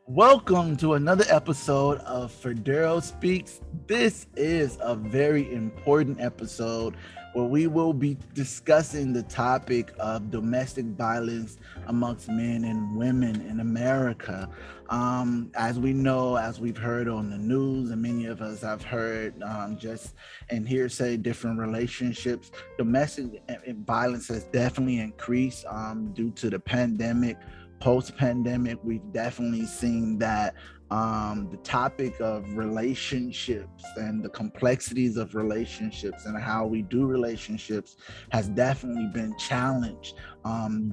Welcome to another episode of Federo Speaks. This is a very important episode where we will be discussing the topic of domestic violence amongst men and women in America. As we know, as we've heard on the news, and many of us have heard just and hearsay different relationships, domestic violence has definitely increased due to the pandemic. Post-pandemic, we've definitely seen that the topic of relationships and the complexities of relationships and how we do relationships has definitely been challenged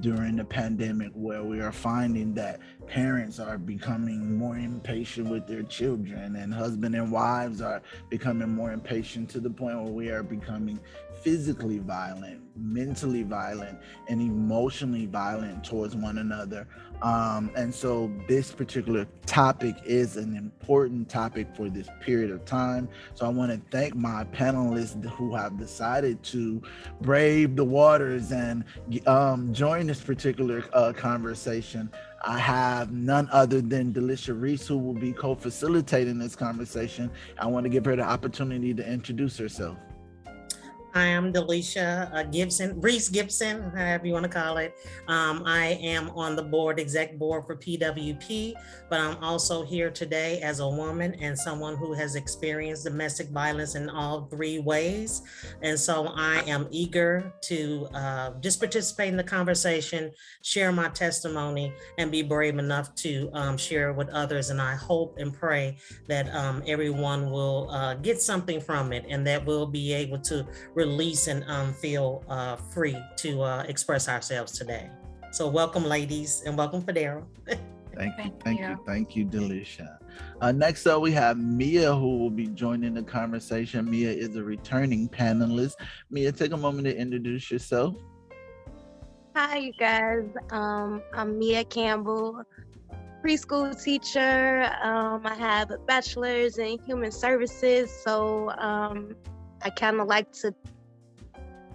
during the pandemic, where we are finding that parents are becoming more impatient with their children, and husband and wives are becoming more impatient to the point where we are becoming physically violent, mentally violent, and emotionally violent towards one another. And so this particular topic is an important topic for this period of time. So I want to thank my panelists who have decided to brave the waters and join this particular conversation. I have none other than Delisha Reese, who will be co-facilitating this conversation. I want to give her the opportunity to introduce herself. I am Delisha Reese Gibson, however you want to call it. I am on the exec board for PWP, but I'm also here today as a woman and someone who has experienced domestic violence in all three ways. And so I am eager to just participate in the conversation, share my testimony, and be brave enough to share it with others. And I hope and pray that everyone will get something from it, and that we'll be able to release and feel free to express ourselves today. So welcome, ladies, and welcome, Federo. Thank you, Delisha. Next up, we have Mia, who will be joining the conversation. Mia is a returning panelist. Mia, take a moment to introduce yourself. Hi, you guys. I'm Mia Campbell, preschool teacher. I have a bachelor's in human services, so I kind of like to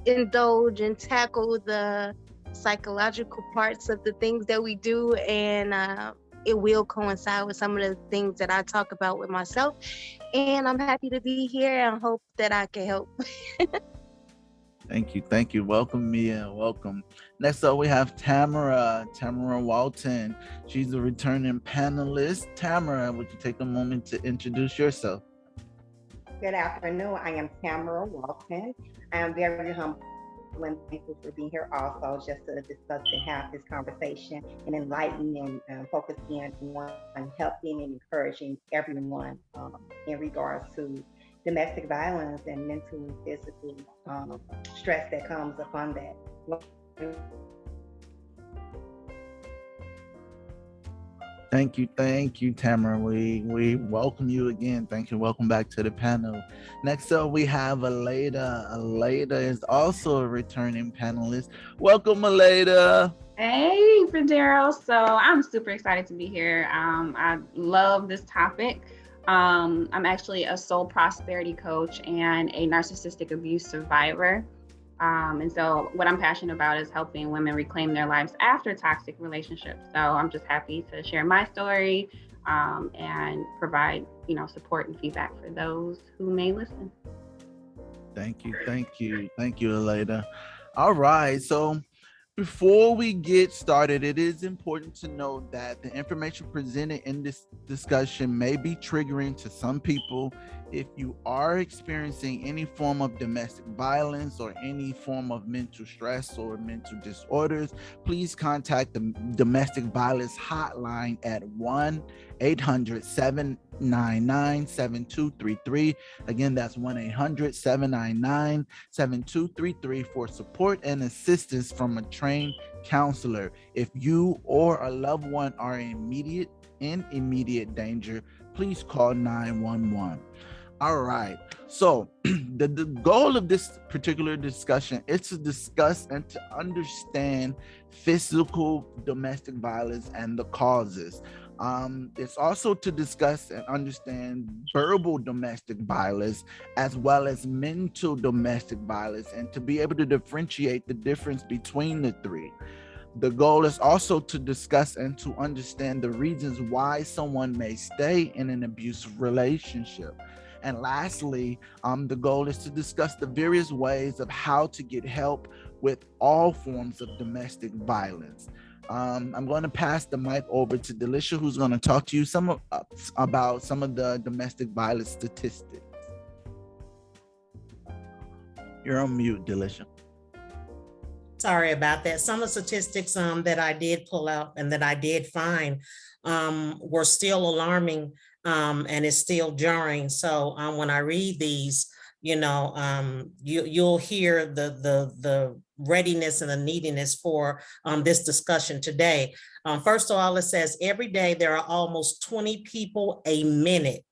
indulge and tackle the psychological parts of the things that we do, and it will coincide with some of the things that I talk about with myself. And I'm happy to be here and hope that I can help. Thank you. Welcome, Mia. Welcome. Next up, we have Tamara Walton. She's a returning panelist. Tamara, would you take a moment to introduce yourself? Good afternoon. I am Tamara Walton. I am very humble and thankful for being here also, just to discuss and have this conversation and enlighten and focus in on helping and encouraging everyone in regards to domestic violence and mental and physical stress that comes upon that. Thank you, Tamara. We welcome you again. Thank you. Welcome back to the panel. Next up, we have Aleida. Aleida is also a returning panelist. Welcome, Aleida. Hey, Federo. So I'm super excited to be here. I love this topic. I'm actually a soul prosperity coach and a narcissistic abuse survivor. And so what I'm passionate about is helping women reclaim their lives after toxic relationships. So I'm just happy to share my story and provide, support and feedback for those who may listen. Thank you, Aleida. All right, so before we get started, it is important to note that the information presented in this discussion may be triggering to some people. If you are experiencing any form of domestic violence or any form of mental stress or mental disorders, please contact the domestic violence hotline at 1-800-799-7233. Again, that's 1-800-799-7233 for support and assistance from a trained counselor. If you or a loved one are in immediate danger, please call 911. All right, so the goal of this particular discussion is to discuss and to understand physical domestic violence and the causes. It's also to discuss and understand verbal domestic violence as well as mental domestic violence, and to be able to differentiate the difference between the three. The goal is also to discuss and to understand the reasons why someone may stay in an abusive relationship. And lastly, the goal is to discuss the various ways of how to get help with all forms of domestic violence. I'm going to pass the mic over to Delisha, who's going to talk to you about some of the domestic violence statistics. You're on mute, Delisha. Sorry about that. Some of the statistics that I did pull out and that I did find were still alarming, and it's still jarring. So when I read these, you'll hear the readiness and the neediness for this discussion today. First of all, it says every day there are almost 20 people a minute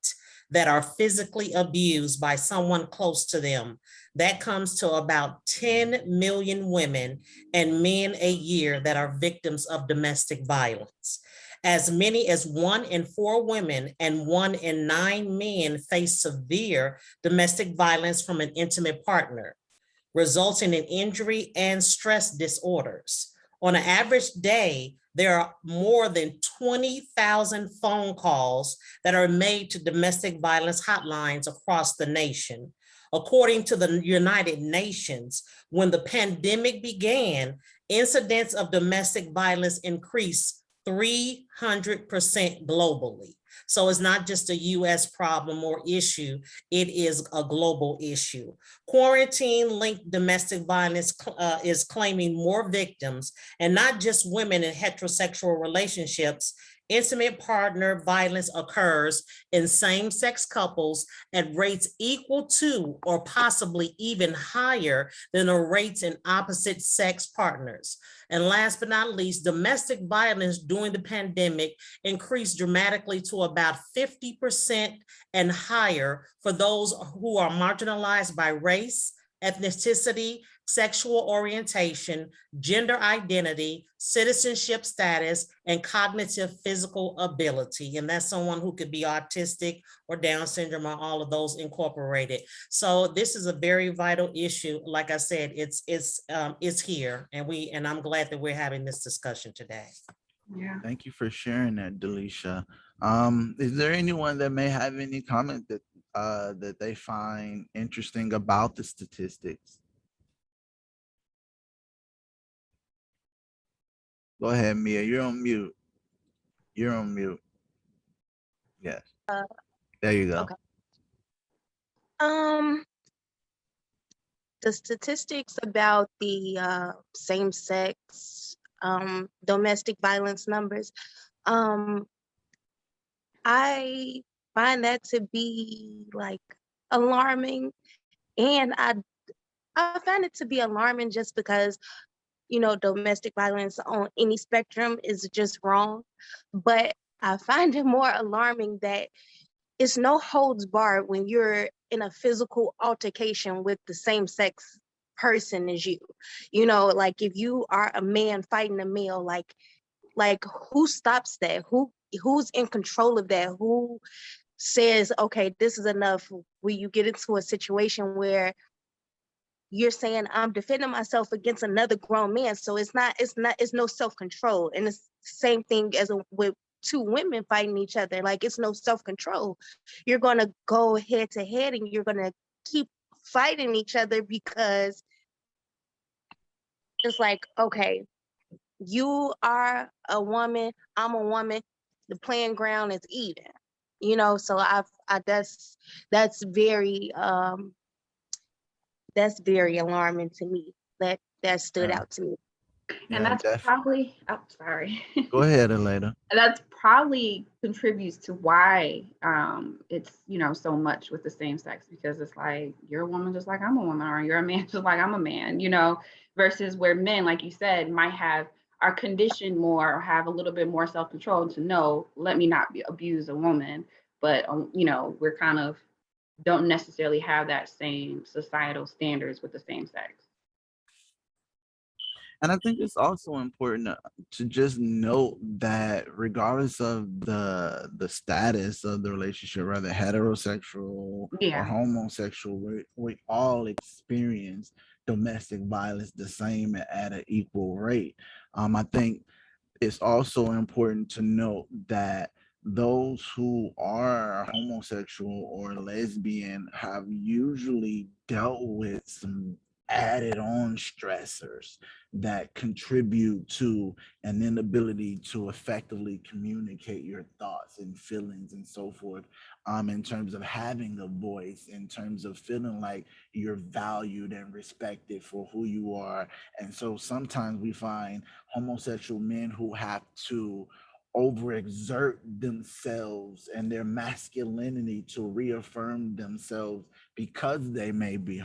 that are physically abused by someone close to them. That comes to about 10 million women and men a year that are victims of domestic violence. As many as 1 in 4 women and 1 in 9 men face severe domestic violence from an intimate partner, resulting in injury and stress disorders. On an average day, there are more than 20,000 phone calls that are made to domestic violence hotlines across the nation. According to the United Nations, when the pandemic began, incidents of domestic violence increased 300% globally. So it's not just a US problem or issue, it is a global issue. Quarantine-linked domestic violence is claiming more victims, and not just women in heterosexual relationships. Intimate partner violence occurs in same-sex couples at rates equal to or possibly even higher than the rates in opposite-sex partners. And last but not least, domestic violence during the pandemic increased dramatically to about 50% and higher for those who are marginalized by race, ethnicity, sexual orientation, gender identity, citizenship status, and cognitive physical ability. And that's someone who could be autistic or Down syndrome or all of those incorporated. So this is a very vital issue. Like I said, it's here, and I'm glad that we're having this discussion today. Yeah. Thank you for sharing that, Delisha. Is there anyone that may have any comment that they find interesting about the statistics? Go ahead, Mia. You're on mute. You're on mute. Yes. There you go. Okay. The statistics about the same-sex domestic violence numbers, I find that to be like alarming, and I find it to be alarming just because, domestic violence on any spectrum is just wrong. But I find it more alarming that it's no holds barred when you're in a physical altercation with the same sex person as you. Like if you are a man fighting a male, like who stops that? Who's in control of that? Who says, okay, this is enough? Will you get into a situation where you're saying I'm defending myself against another grown man? So it's no self-control. And it's the same thing as with 2 women fighting each other. Like it's no self-control. You're gonna go head to head and you're gonna keep fighting each other because it's like, okay, you are a woman, I'm a woman, the playing ground is even. So that's very alarming to me. That stood out to me. And that's probably, sorry. Go ahead, Aleida. That's probably contributes to why it's, so much with the same sex, because it's like, you're a woman just like I'm a woman, or you're a man just like I'm a man, versus where men, like you said, might are conditioned more or have a little bit more self-control to know, let me not abuse a woman. But, we're kind of don't necessarily have that same societal standards with the same sex. And I think it's also important to just note that regardless of the status of the relationship, whether heterosexual or Yeah. homosexual, we all experience domestic violence the same at an equal rate. I think it's also important to note that those who are homosexual or lesbian have usually dealt with some added on stressors that contribute to an inability to effectively communicate your thoughts and feelings and so forth, in terms of having a voice, in terms of feeling like you're valued and respected for who you are. And so sometimes we find homosexual men who have to overexert themselves and their masculinity to reaffirm themselves because they may be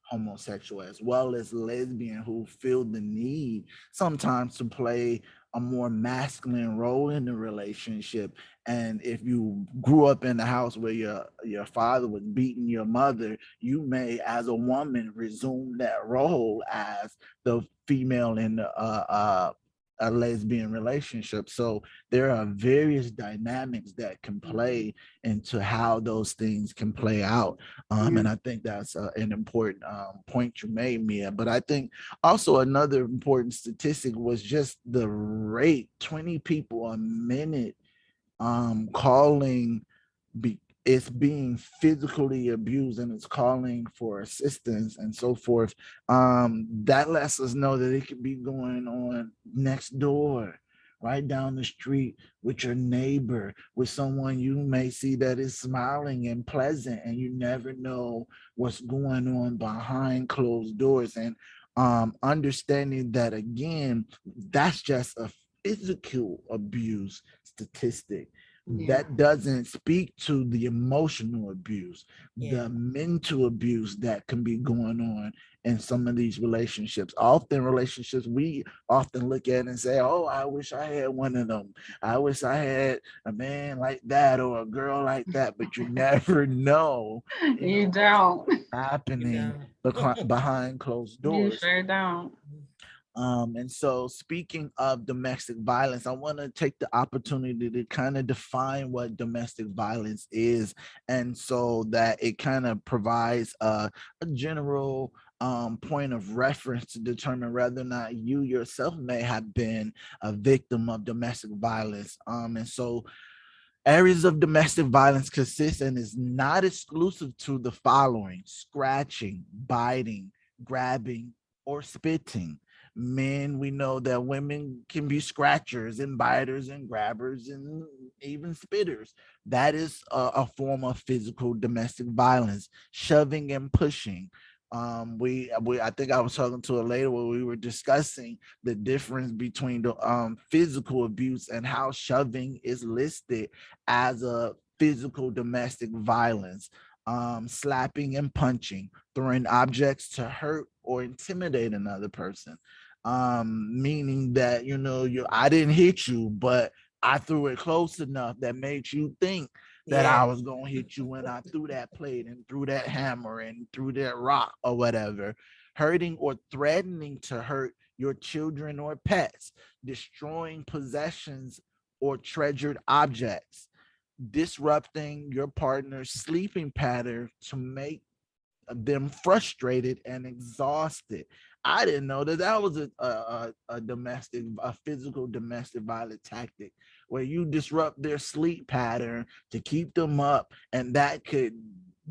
homosexual, as well as lesbian who feel the need sometimes to play a more masculine role in the relationship. And if you grew up in the house where your father was beating your mother, you may as a woman resume that role as the female in a lesbian relationship. So there are various dynamics that can play into how those things can play out. And I think that's an important point you made, Mia. But I think also another important statistic was just the rate: 20 people a minute calling it's being physically abused and it's calling for assistance and so forth. That lets us know that it could be going on next door, right down the street, with your neighbor, with someone you may see that is smiling and pleasant, and you never know what's going on behind closed doors. And understanding that, again, that's just a physical abuse statistic. Yeah. That doesn't speak to the emotional abuse, Yeah. the mental abuse that can be going on in some of these relationships. Often relationships we often look at and say, oh, I wish I had one of them. I wish I had a man like that or a girl like that. But you never know, You what's don't. happening Yeah. behind closed You doors. sure don't. And so, speaking of domestic violence, I want to take the opportunity to kind of define what domestic violence is, and so that it kind of provides a general point of reference to determine whether or not you yourself may have been a victim of domestic violence. And so, areas of domestic violence consist and is not exclusive to the following: scratching, biting, grabbing, or spitting. Men, we know that women can be scratchers and biters and grabbers and even spitters. That is a form of physical domestic violence. Shoving and pushing. We I think I was talking to a lady where we were discussing the difference between the physical abuse and how shoving is listed as a physical domestic violence. Slapping and punching, throwing objects to hurt or intimidate another person. Meaning that, I didn't hit you, but I threw it close enough that made you think that I was gonna hit you when I threw that plate and threw that hammer and threw that rock or whatever. Hurting or threatening to hurt your children or pets, destroying possessions or treasured objects, disrupting your partner's sleeping pattern to make them frustrated and exhausted. I didn't know that that was a physical domestic violence tactic where you disrupt their sleep pattern to keep them up, and that could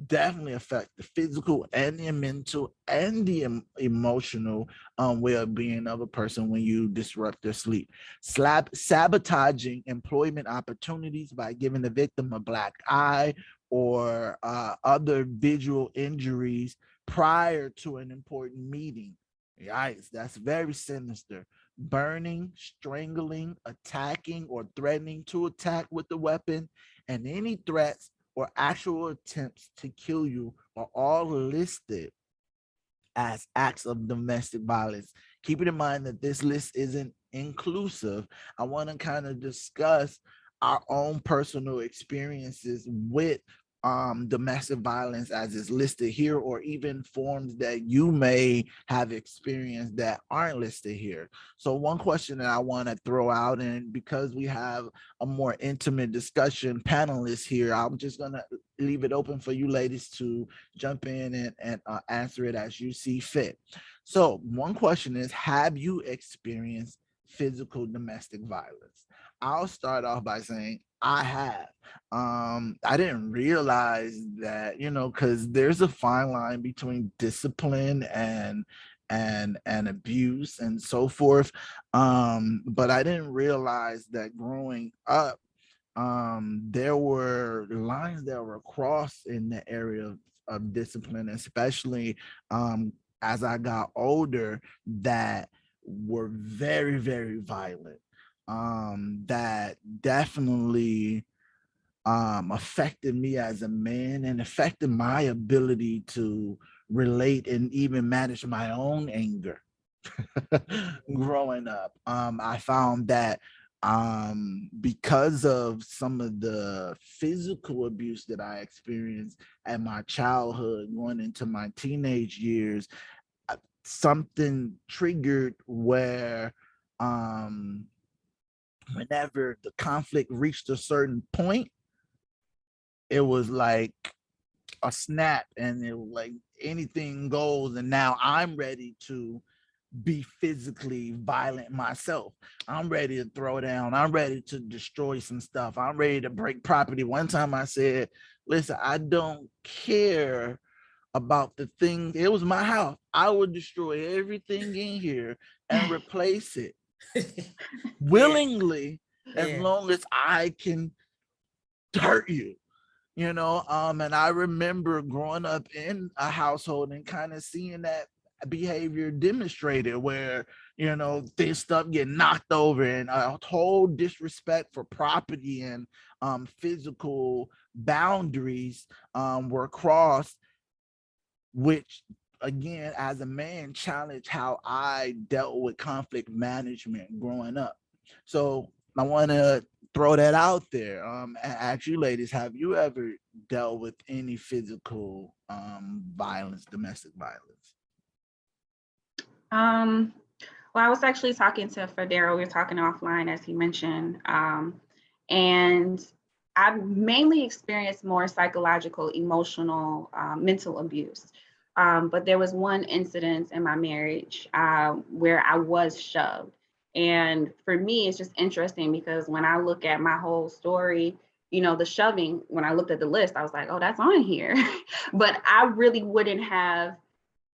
definitely affect the physical and the mental and the emotional well-being of a person when you disrupt their sleep. Sabotaging employment opportunities by giving the victim a black eye or other visual injuries prior to an important meeting. Yikes, that's very sinister. Burning, strangling, attacking, or threatening to attack with the weapon, and any threats or actual attempts to kill you are all listed as acts of domestic violence. Keeping in mind that this list isn't inclusive, I want to kind of discuss our own personal experiences with domestic violence as is listed here, or even forms that you may have experienced that aren't listed here. So one question that I want to throw out, and because we have a more intimate discussion panelist here, I'm just going to leave it open for you ladies to jump in and answer it as you see fit. So one question is, have you experienced physical domestic violence? I'll start off by saying I have. I didn't realize that, because there's a fine line between discipline and abuse and so forth. But I didn't realize that growing up, there were lines that were crossed in the area of discipline, especially as I got older, that were very, very violent. That definitely affected me as a man and affected my ability to relate and even manage my own anger. Growing up, I found that because of some of the physical abuse that I experienced at my childhood going into my teenage years, something triggered where whenever the conflict reached a certain point, it was like a snap, and it was like anything goes, and now I'm ready to be physically violent myself. I'm ready to throw down. I'm ready to destroy some stuff. I'm ready to break property. One time I said, listen, I don't care about the thing. It was my house. I would destroy everything in here and replace it willingly, as long as I can hurt you. And I remember growing up in a household and kind of seeing that behavior demonstrated where, this stuff get knocked over, and a whole disrespect for property and physical boundaries were crossed, which again, as a man, challenged how I dealt with conflict management growing up. So I want to throw that out there. And ask you ladies, have you ever dealt with any physical violence, domestic violence? Well, I was actually talking to Federo. We were talking offline, as he mentioned, and I mainly experienced more psychological, emotional, mental abuse. But there was one incident in my marriage where I was shoved. And for me, it's just interesting because when I look at my whole story, the shoving, when I looked at the list, I was like, oh, that's on here. But I really wouldn't have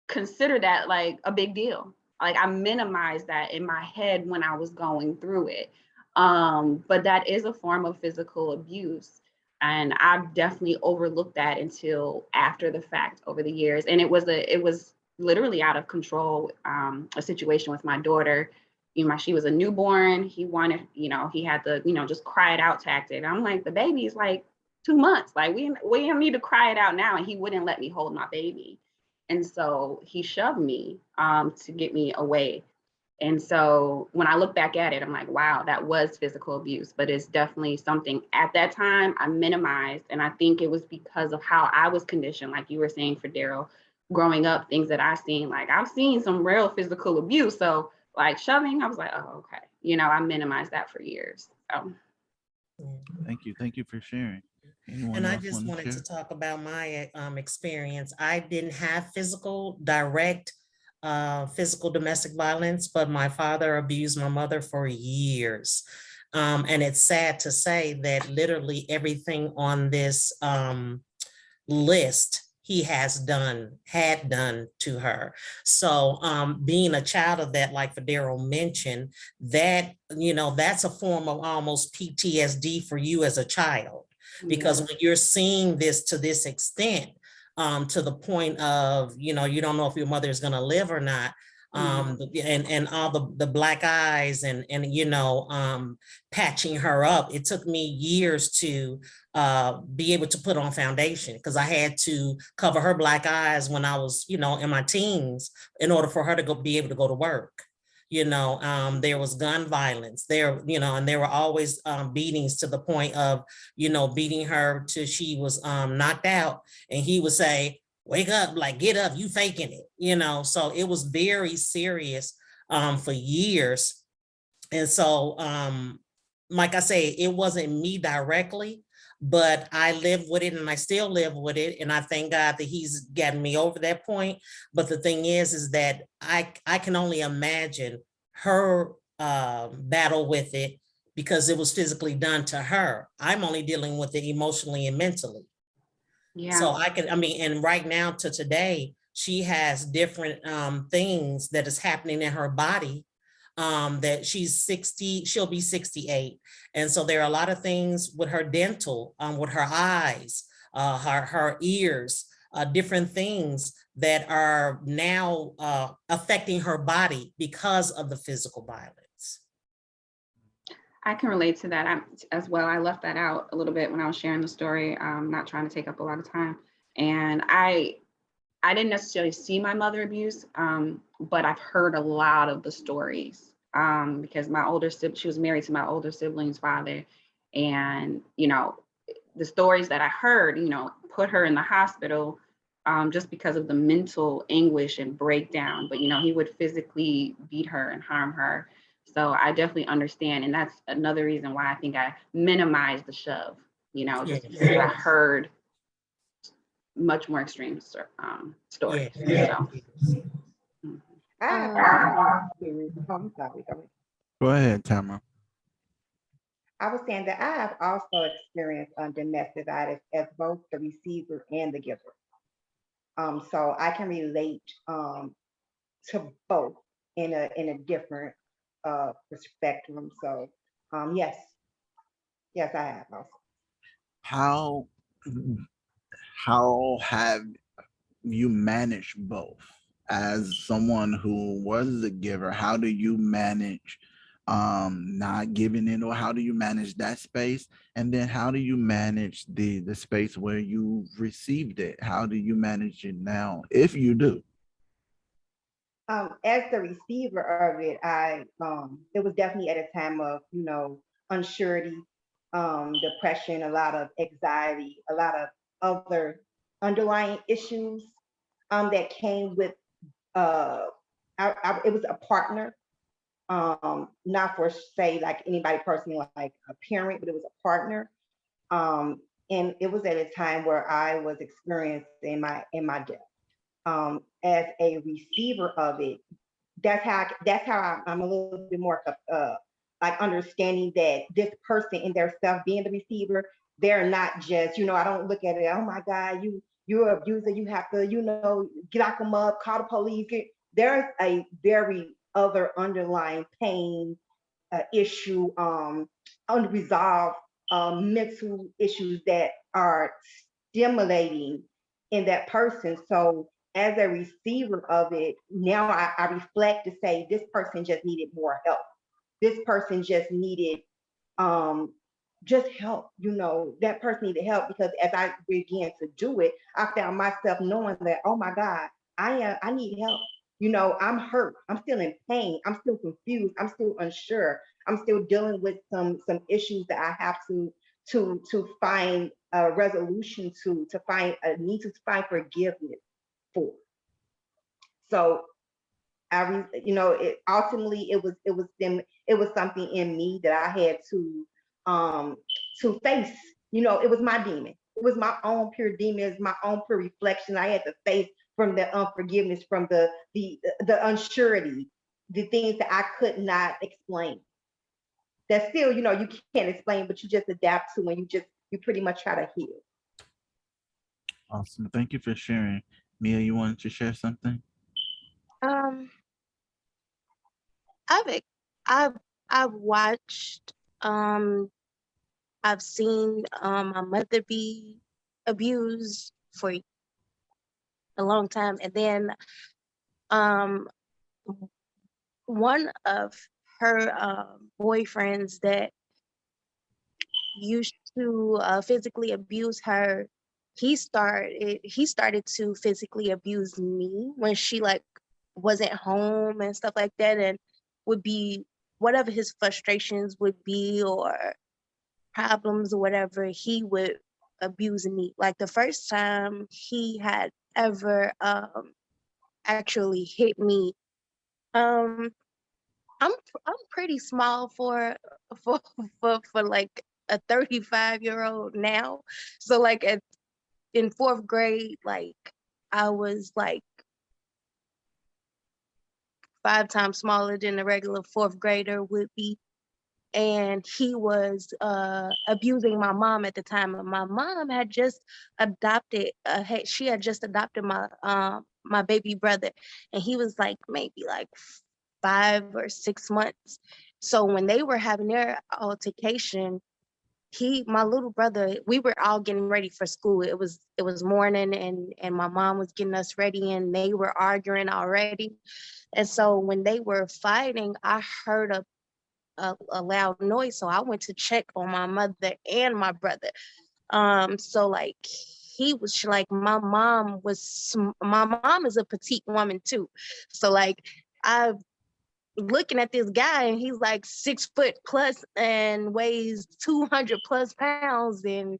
considered that like a big deal. Like I minimized that in my head when I was going through it. But that is a form of physical abuse. And I've definitely overlooked that until after the fact over the years. And it was literally out of control, a situation with my daughter. She was a newborn. He wanted, he had the, just cry it out tactic. I'm like, the baby's like 2 months. Like we don't need to cry it out now. And he wouldn't let me hold my baby. And so he shoved me to get me away. And so when I look back at it, I'm like, wow, that was physical abuse, but it's definitely something at that time I minimized. And I think it was because of how I was conditioned, like you were saying for Daryl, growing up, things that I've seen, like I've seen some real physical abuse. So like shoving, I was like, oh, okay. I minimized that for years. So. Thank you for sharing. And I just wanted to talk about my experience. I didn't have direct physical domestic violence, but my father abused my mother for years. And it's sad to say that literally everything on this list he had done to her. So being a child of that, like Federo mentioned, that, that's a form of almost PTSD for you as a child. Because when you're seeing this to this extent, to the point of, you don't know if your mother is going to live or not, and all the black eyes and patching her up. It took me years to be able to put on foundation, because I had to cover her black eyes when I was, in my teens, in order for her to be able to go to work. There was gun violence there, and there were always beatings to the point of, beating her till she was knocked out. And he would say, wake up, like, get up, you faking it, so it was very serious for years. And so, like I say, it wasn't me directly, but I lived with it and I still live with it. And I thank God that he's gotten me over that point. But the thing is that I can only imagine her battle with it because it was physically done to her. I'm only dealing with it emotionally and mentally. Yeah. So and right now to today, she has different things that is happening in her body. That she's 60, she'll be 68. And so there are a lot of things with her dental, with her eyes, her ears, different things that are now affecting her body because of the physical violence. I can relate to that as well. I left that out a little bit when I was sharing the story, not trying to take up a lot of time. And I didn't necessarily see my mother abuse, but I've heard a lot of the stories because she was married to my older sibling's father. And, the stories that I heard, put her in the hospital just because of the mental anguish and breakdown. But, he would physically beat her and harm her. So I definitely understand. And that's another reason why I think I minimized the shove, just because I heard much more extreme stories. Yeah. So. I'm sorry. Go ahead, Tamara. I was saying that I have also experienced domestic violence as both the receiver and the giver. So I can relate to both in a different spectrum. So yes, I have also. How have you managed both? As someone who was the giver, how do you manage not giving in, or how do you manage that space? And then how do you manage the space where you received it? How do you manage it now, if you do? As the receiver of it, it was definitely at a time of, unsurety, depression, a lot of anxiety, a lot of other underlying issues that came with it was a partner, not for say like anybody personally like a parent, but it was a partner. And it was at a time where I was experiencing my death. As a receiver of it, that's how I'm a little bit more like understanding that this person in their self being the receiver, they're not just, I don't look at it, oh my God, you're an abuser, you have to, lock them up, call the police. There's a very other underlying pain issue, unresolved mental issues that are stimulating in that person. So as a receiver of it, now I reflect to say this person just needed more help. This person just needed just help. That person needed help, because as I began to do it, I found myself knowing that, oh my God, I need help. I'm hurt. I'm still in pain. I'm still confused. I'm still unsure. I'm still dealing with some issues that I have to find a resolution to find a need to find forgiveness for. So ultimately it was something in me that I had to face. It was my demon. It was my own pure demons, my own pure reflection. I had to face from the unforgiveness, from the unsurety, the things that I could not explain. That still, you can't explain, but you just adapt to, and you pretty much try to heal. Awesome. Thank you for sharing. Mia, you wanted to share something? I've watched, I've seen my mother be abused for a long time, and then one of her boyfriends that used to physically abuse her, he started to physically abuse me when she like wasn't home and stuff like that. And would be whatever his frustrations would be or problems or whatever, he would abuse me. Like the first time he had ever actually hit me, um I'm pretty small for for like a 35-year-old now. So like in fourth grade, like I was like 5 times smaller than a regular fourth grader would be. And he was abusing my mom at the time. And my mom had just adopted, she had just adopted my baby brother, and he was like maybe like 5 or 6 months. So when they were having their altercation, my little brother, we were all getting ready for school. It was morning, and my mom was getting us ready, and they were arguing already. And so when they were fighting, I heard a loud noise. So I went to check on my mother and my brother. So like he was like, my mom is a petite woman too. So like I looking at this guy, and he's like 6 foot plus and weighs 200 plus pounds. And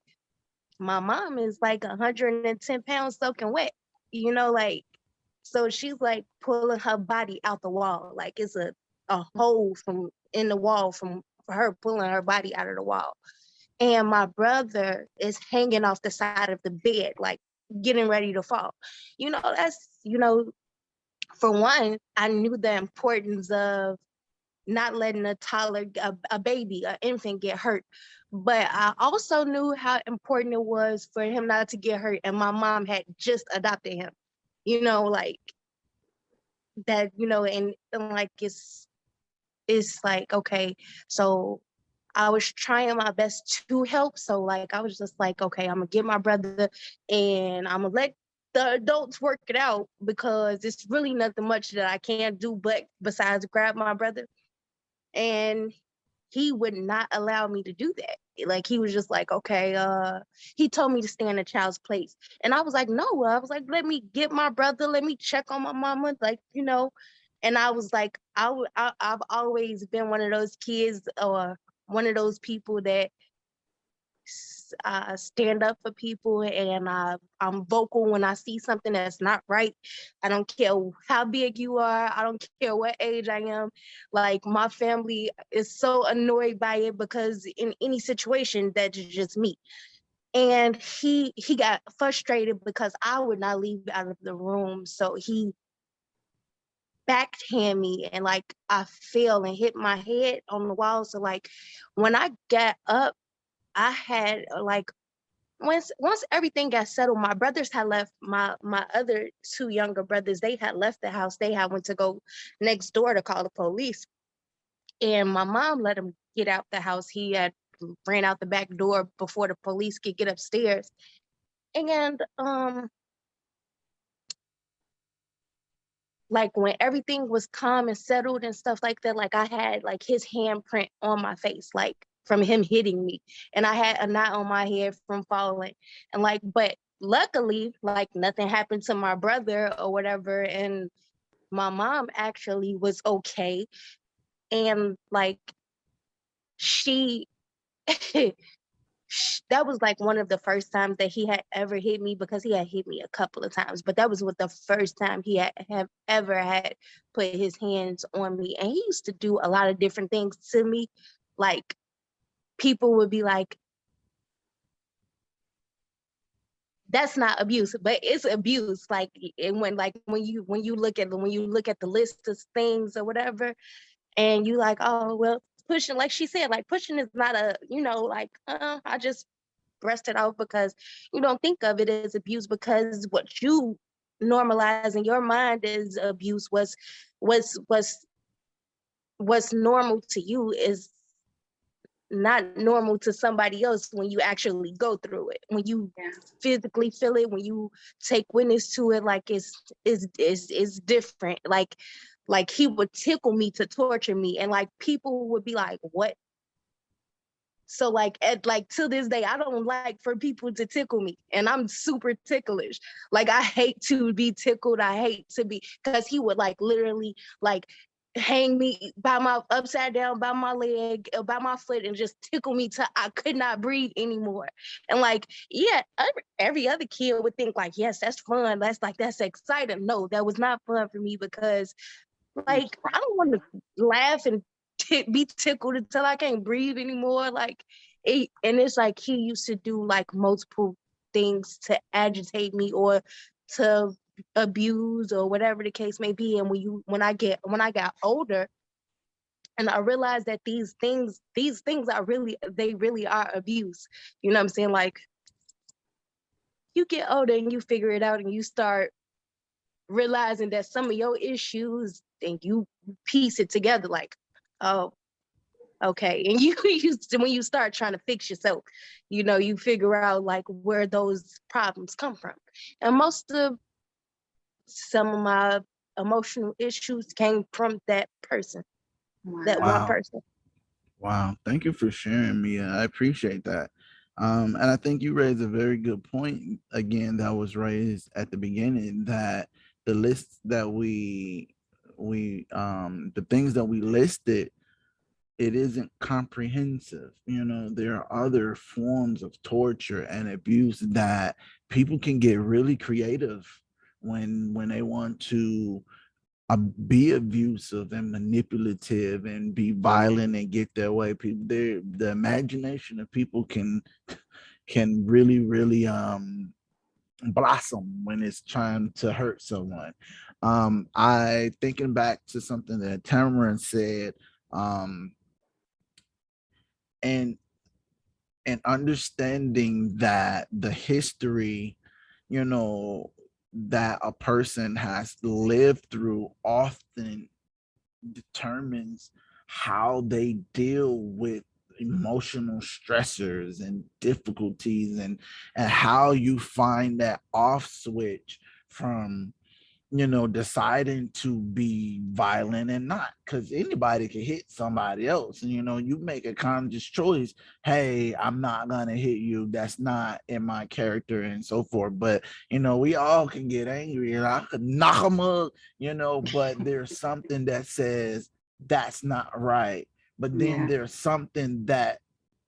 my mom is like 110 pounds soaking wet, like, so she's like pulling her body out the wall. Like it's a hole from in the wall from her pulling her body out of the wall. And my brother is hanging off the side of the bed, like getting ready to fall. That's, for one, I knew the importance of not letting a toddler, a baby, an infant get hurt. But I also knew how important it was for him not to get hurt. And my mom had just adopted him, like that, and like it's like, okay, so I was trying my best to help. So like, I was just like, okay, I'm gonna get my brother and I'm gonna let the adults work it out, because it's really nothing much that I can do but besides grab my brother. And he would not allow me to do that. Like he was just like, okay, he told me to stay in the child's place. And I was like, no, I was like, let me get my brother, let me check on my mama, like, and I was like, I've always been one of those kids or one of those people that stand up for people, and I'm vocal when I see something that's not right. I don't care how big you are. I don't care what age I am. Like my family is so annoyed by it, because in any situation that's just me. And he got frustrated because I would not leave out of the room. So he backhand me, and like I fell and hit my head on the wall. So like when I got up, I had like once everything got settled, my brothers had left. My other two younger brothers, they had left the house. They had went to go next door to call the police, and my mom let him get out the house. He had ran out the back door before the police could get upstairs. And like when everything was calm and settled and stuff like that, like I had like his handprint on my face, like from him hitting me, and I had a knot on my head from falling. And like, but luckily, like nothing happened to my brother or whatever, and my mom actually was okay. And like she that was like one of the first times that he had ever hit me, because he had hit me a couple of times, but that was what the first time he have ever had put his hands on me. And he used to do a lot of different things to me. Like people would be like, that's not abuse, but it's abuse. Like, and when you look at the list of things or whatever, and you like, oh well, pushing, like she said, like pushing is not a, like I just brushed it off, because you don't think of it as abuse, because what you normalize in your mind as abuse was normal to you is not normal to somebody else when you actually go through it, when you physically feel it, when you take witness to it. Like it's different. Like he would tickle me to torture me, and like people would be like, what? So like to this day, I don't like for people to tickle me, and I'm super ticklish. Like I hate to be tickled. I hate to be, because he would like literally like hang me by my upside down by my leg, by my foot, and just tickle me till I could not breathe anymore. And like, yeah, every other kid would think like, yes, that's fun. That's exciting. No, that was not fun for me because like I don't want to laugh and be tickled until I can't breathe anymore. Like and it's like he used to do like multiple things to agitate me or to abuse or whatever the case may be. And when I got older and I realized that these things they really are abuse. You know what I'm saying? Like you get older and you figure it out and you start realizing that some of your issues and you piece it together like, oh, okay. And when you start trying to fix yourself, you figure out like where those problems come from. And some of my emotional issues came from that person, that one Wow. person. Wow. Thank you for sharing, Mia. I appreciate that. And I think you raised a very good point again that was raised at the beginning, that the list that the things that we listed, it isn't comprehensive. There are other forms of torture and abuse that people can get really creative when they want to be abusive and manipulative and be violent and get their way. The imagination of people can really blossom when it's trying to hurt someone. I thinking back to something that Tamara said, and understanding that the history, that a person has lived through often determines how they deal with emotional stressors and difficulties, and how you find that off switch from deciding to be violent and not, because anybody can hit somebody else. And you make a conscious choice, hey, I'm not gonna hit you, that's not in my character, and so forth. But we all can get angry and I could knock them up, but there's something that says that's not right. But then there's something that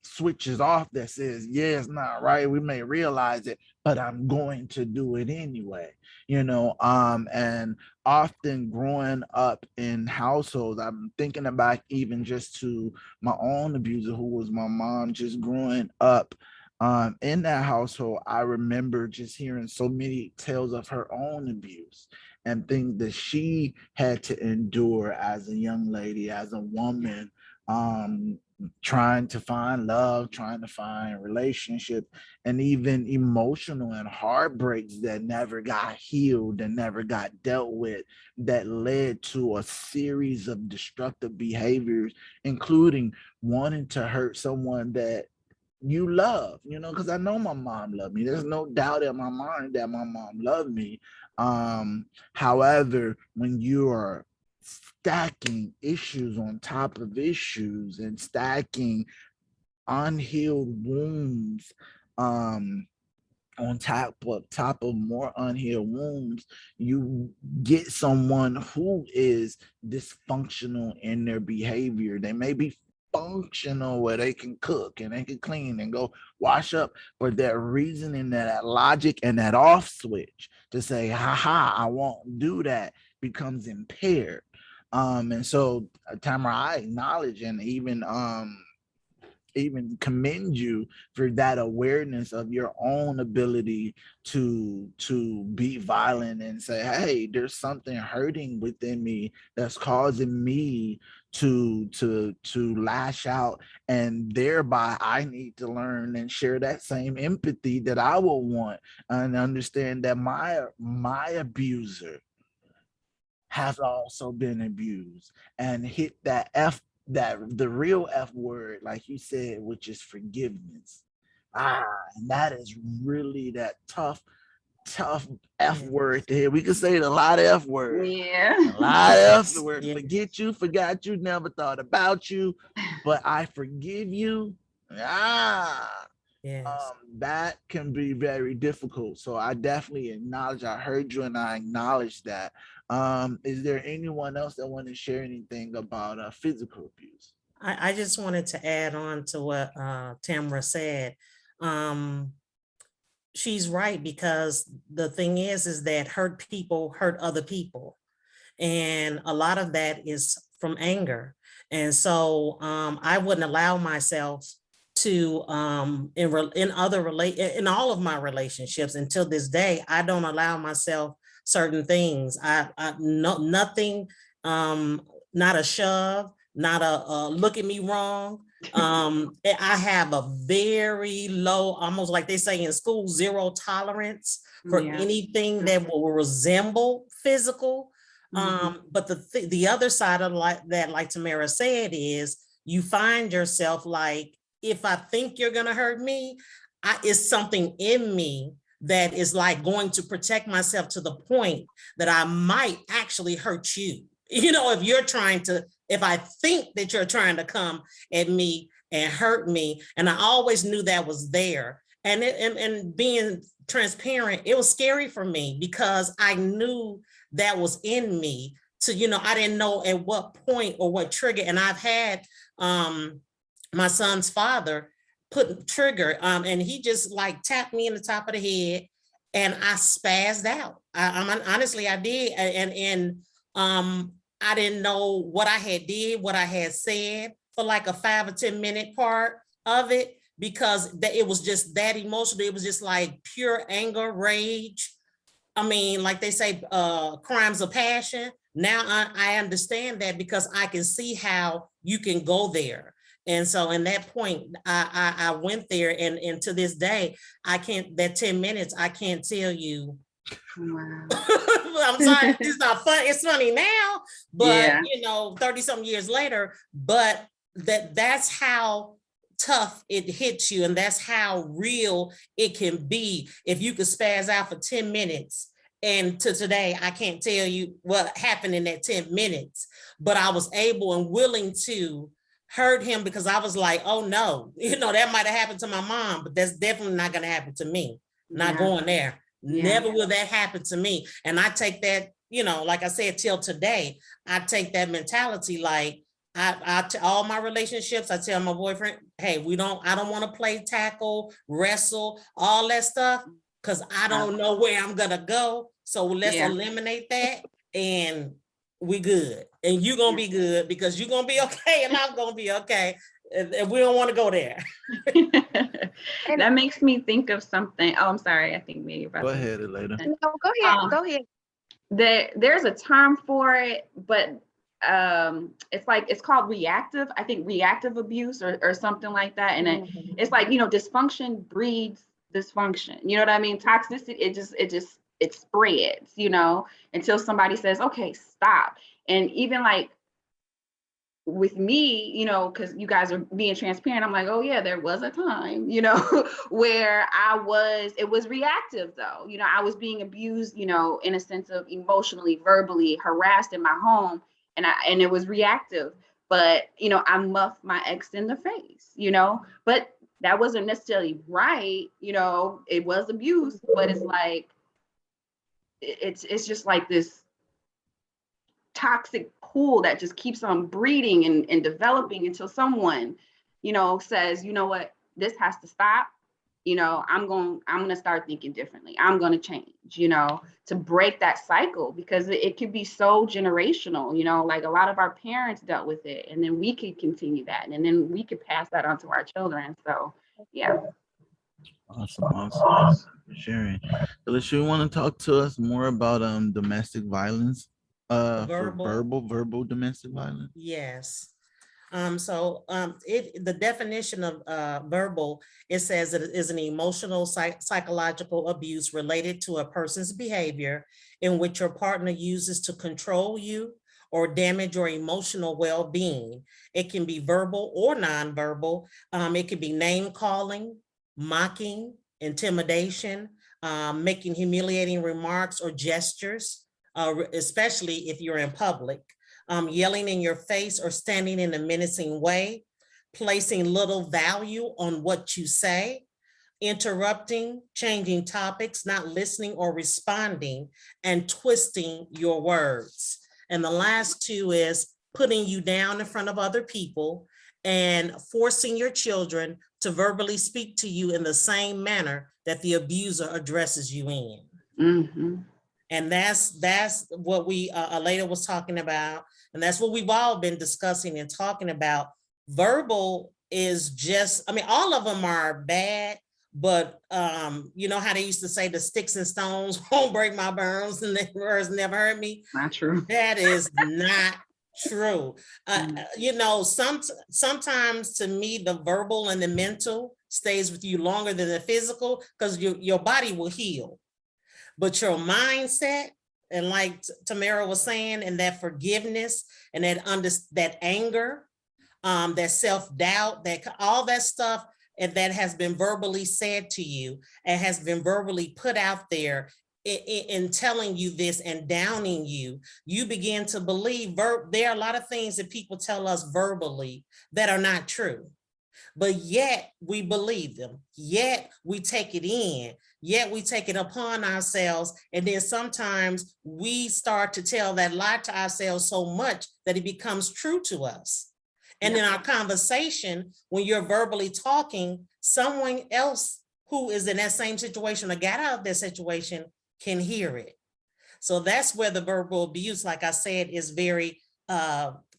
switches off that says, yeah, it's not right, we may realize it, but I'm going to do it anyway. And often growing up in households, I'm thinking about even just to my own abuser, who was my mom. Just growing up in that household, I remember just hearing so many tales of her own abuse and things that she had to endure as a young lady, as a woman, trying to find love, trying to find relationship, and even emotional and heartbreaks that never got healed and never got dealt with, that led to a series of destructive behaviors, including wanting to hurt someone that you love, because I know my mom loved me. There's no doubt in my mind that my mom loved me. However, when you are stacking issues on top of issues and stacking unhealed wounds, on top of more unhealed wounds, you get someone who is dysfunctional in their behavior. They may be functional where they can cook and they can clean and go wash up, but that reasoning, that logic, and that off switch to say, haha, I won't do that, becomes impaired. And so, Tamara, I acknowledge and even commend you for that awareness of your own ability to be violent and say, hey, there's something hurting within me that's causing me to lash out, and thereby I need to learn and share that same empathy that I will want, and understand that my abuser has also been abused, and hit that the real F word, like you said, which is forgiveness. And that is really that tough F word there. We can say a lot of F words. Yeah. A lot of F words. Forget you, forgot you, never thought about you, but I forgive you. That can be very difficult. So I definitely acknowledge, I heard you and I acknowledge that. Is there anyone else that want to share anything about physical abuse? I just wanted to add on to what Tamara said. She's right, because the thing is that hurt people hurt other people. And a lot of that is from anger. And so I wouldn't allow myself to in all of my relationships until this day. I don't allow myself certain things. Nothing, not a shove, not a look at me wrong. I have a very low, almost like they say in school, zero tolerance for anything that will resemble physical. But the other side of that, like Tamara said, is you find yourself like, if I think you're gonna hurt me, it's something in me that is like going to protect myself to the point that I might actually hurt you. You know, if I think that you're trying to come at me and hurt me, and I always knew that was there. And being transparent, it was scary for me because I knew that was in me to, I didn't know at what point or what trigger. And I've had my son's father put trigger and he just like tapped me in the top of the head and I spazzed out. Honestly, I did. And I didn't know what I had did, what I had said for like a 5 or 10 minute part of it, because it was just that emotional. It was just like pure anger, rage. I mean, like they say, crimes of passion. Now I understand that because I can see how you can go there. And so in that point, I went there, and to this day, that 10 minutes, I can't tell you. Wow. I'm sorry, it's not fun. It's funny now, but 30 something years later, but that's how tough it hits you. And that's how real it can be. If you could spaz out for 10 minutes and to today, I can't tell you what happened in that 10 minutes, but I was able and willing to hurt him because I was like, oh no, that might've happened to my mom, but that's definitely not going to happen to me. Not going there. Never will that happen to me. And I take that, like I said, till today, I take that mentality. Like all my relationships, I tell my boyfriend, hey, I don't want to play tackle, wrestle, all that stuff, because I don't know where I'm going to go. So let's eliminate that and we good. And you're going to be good because you're going to be okay and I'm going to be okay. And we don't want to go there. That makes me think of something. Oh, I'm sorry. I think maybe go ahead, Aleida. No, go ahead. Go ahead. There's a term for it, but it's called reactive. I think reactive abuse or something like that. And it's like, dysfunction breeds dysfunction. You know what I mean? Toxicity. It spreads. Until somebody says, okay, stop. And even like with me, because you guys are being transparent, I'm like, oh yeah, there was a time, where it was reactive though. I was being abused, in a sense of emotionally, verbally harassed in my home, and it was reactive. But, I muffed my ex in the face, but that wasn't necessarily right. It was abuse, but it's like, it's just like this toxic pool that just keeps on breeding and developing until someone, says, you know what, this has to stop. I'm going to start thinking differently. I'm going to change, to break that cycle, because it could be so generational, like a lot of our parents dealt with it, and then we could continue that, and then we could pass that on to our children. So, yeah. Awesome for sharing. Delisha, you want to talk to us more about domestic violence? Verbal domestic violence? Yes. The definition of verbal, it says it is an emotional psychological abuse related to a person's behavior in which your partner uses to control you or damage your emotional well-being. It can be verbal or nonverbal. It could be name calling, mocking, intimidation, making humiliating remarks or gestures, especially if you're in public, yelling in your face or standing in a menacing way, placing little value on what you say, interrupting, changing topics, not listening or responding, and twisting your words. And the last two is putting you down in front of other people and forcing your children to verbally speak to you in the same manner that the abuser addresses you in. Mm-hmm. And that's what we, Aleida was talking about. And that's what we've all been discussing and talking about. Verbal is just, I mean, all of them are bad, but you know how they used to say the sticks and stones won't break my bones and the words never hurt me? Not true. That is not true. You know, sometimes to me, the verbal and the mental stays with you longer than the physical, because your body will heal. But your mindset, and like Tamara was saying, and that forgiveness and that anger, that self-doubt, that all that stuff and that has been verbally said to you and has been verbally put out there in telling you this and downing you, you begin to believe there are a lot of things that people tell us verbally that are not true. But yet we believe them, yet we take it in, yet we take it upon ourselves. And then sometimes we start to tell that lie to ourselves so much that it becomes true to us. And in our conversation, when you're verbally talking, someone else who is in that same situation or got out of that situation can hear it. So that's where the verbal abuse, like I said, is very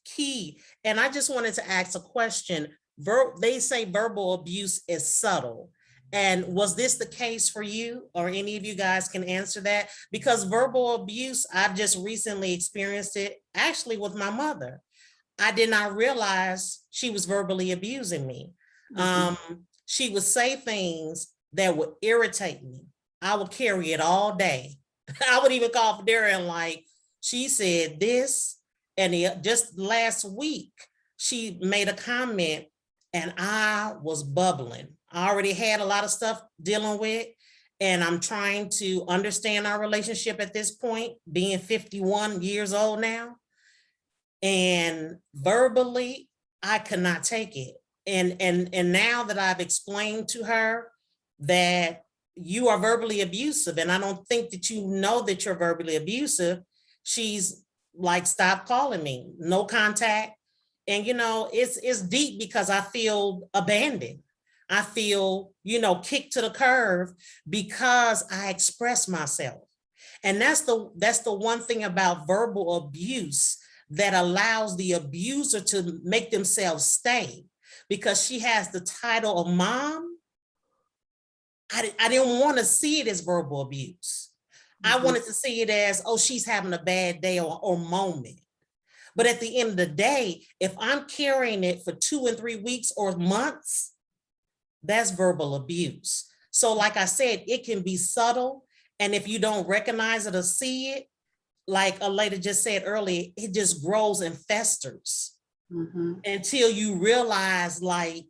key. And I just wanted to ask a question. They say verbal abuse is subtle. And was this the case for you, or any of you guys can answer that? Because verbal abuse, I've just recently experienced it actually with my mother. I did not realize she was verbally abusing me. She would say things that would irritate me. I would carry it all day. I would even call Federa and like, she said this, and just last week, she made a comment and I was bubbling. I already had a lot of stuff dealing with, and I'm trying to understand our relationship at this point, being 51 years old now. And verbally, I could not take it. And now that I've explained to her that you are verbally abusive, and I don't think that you know that you're verbally abusive, she's like, stop calling me, no contact. And, you know, it's deep because I feel abandoned. I feel, you know, kicked to the curb because I express myself. And that's the one thing about verbal abuse that allows the abuser to make themselves stay, because she has the title of mom. I didn't want to see it as verbal abuse. I wanted to see it as, oh, she's having a bad day or moment. But at the end of the day, if I'm carrying it for 2 and 3 weeks or months, that's verbal abuse. So like I said, it can be subtle. And if you don't recognize it or see it, like Aleida just said earlier, it just grows and festers until you realize, like,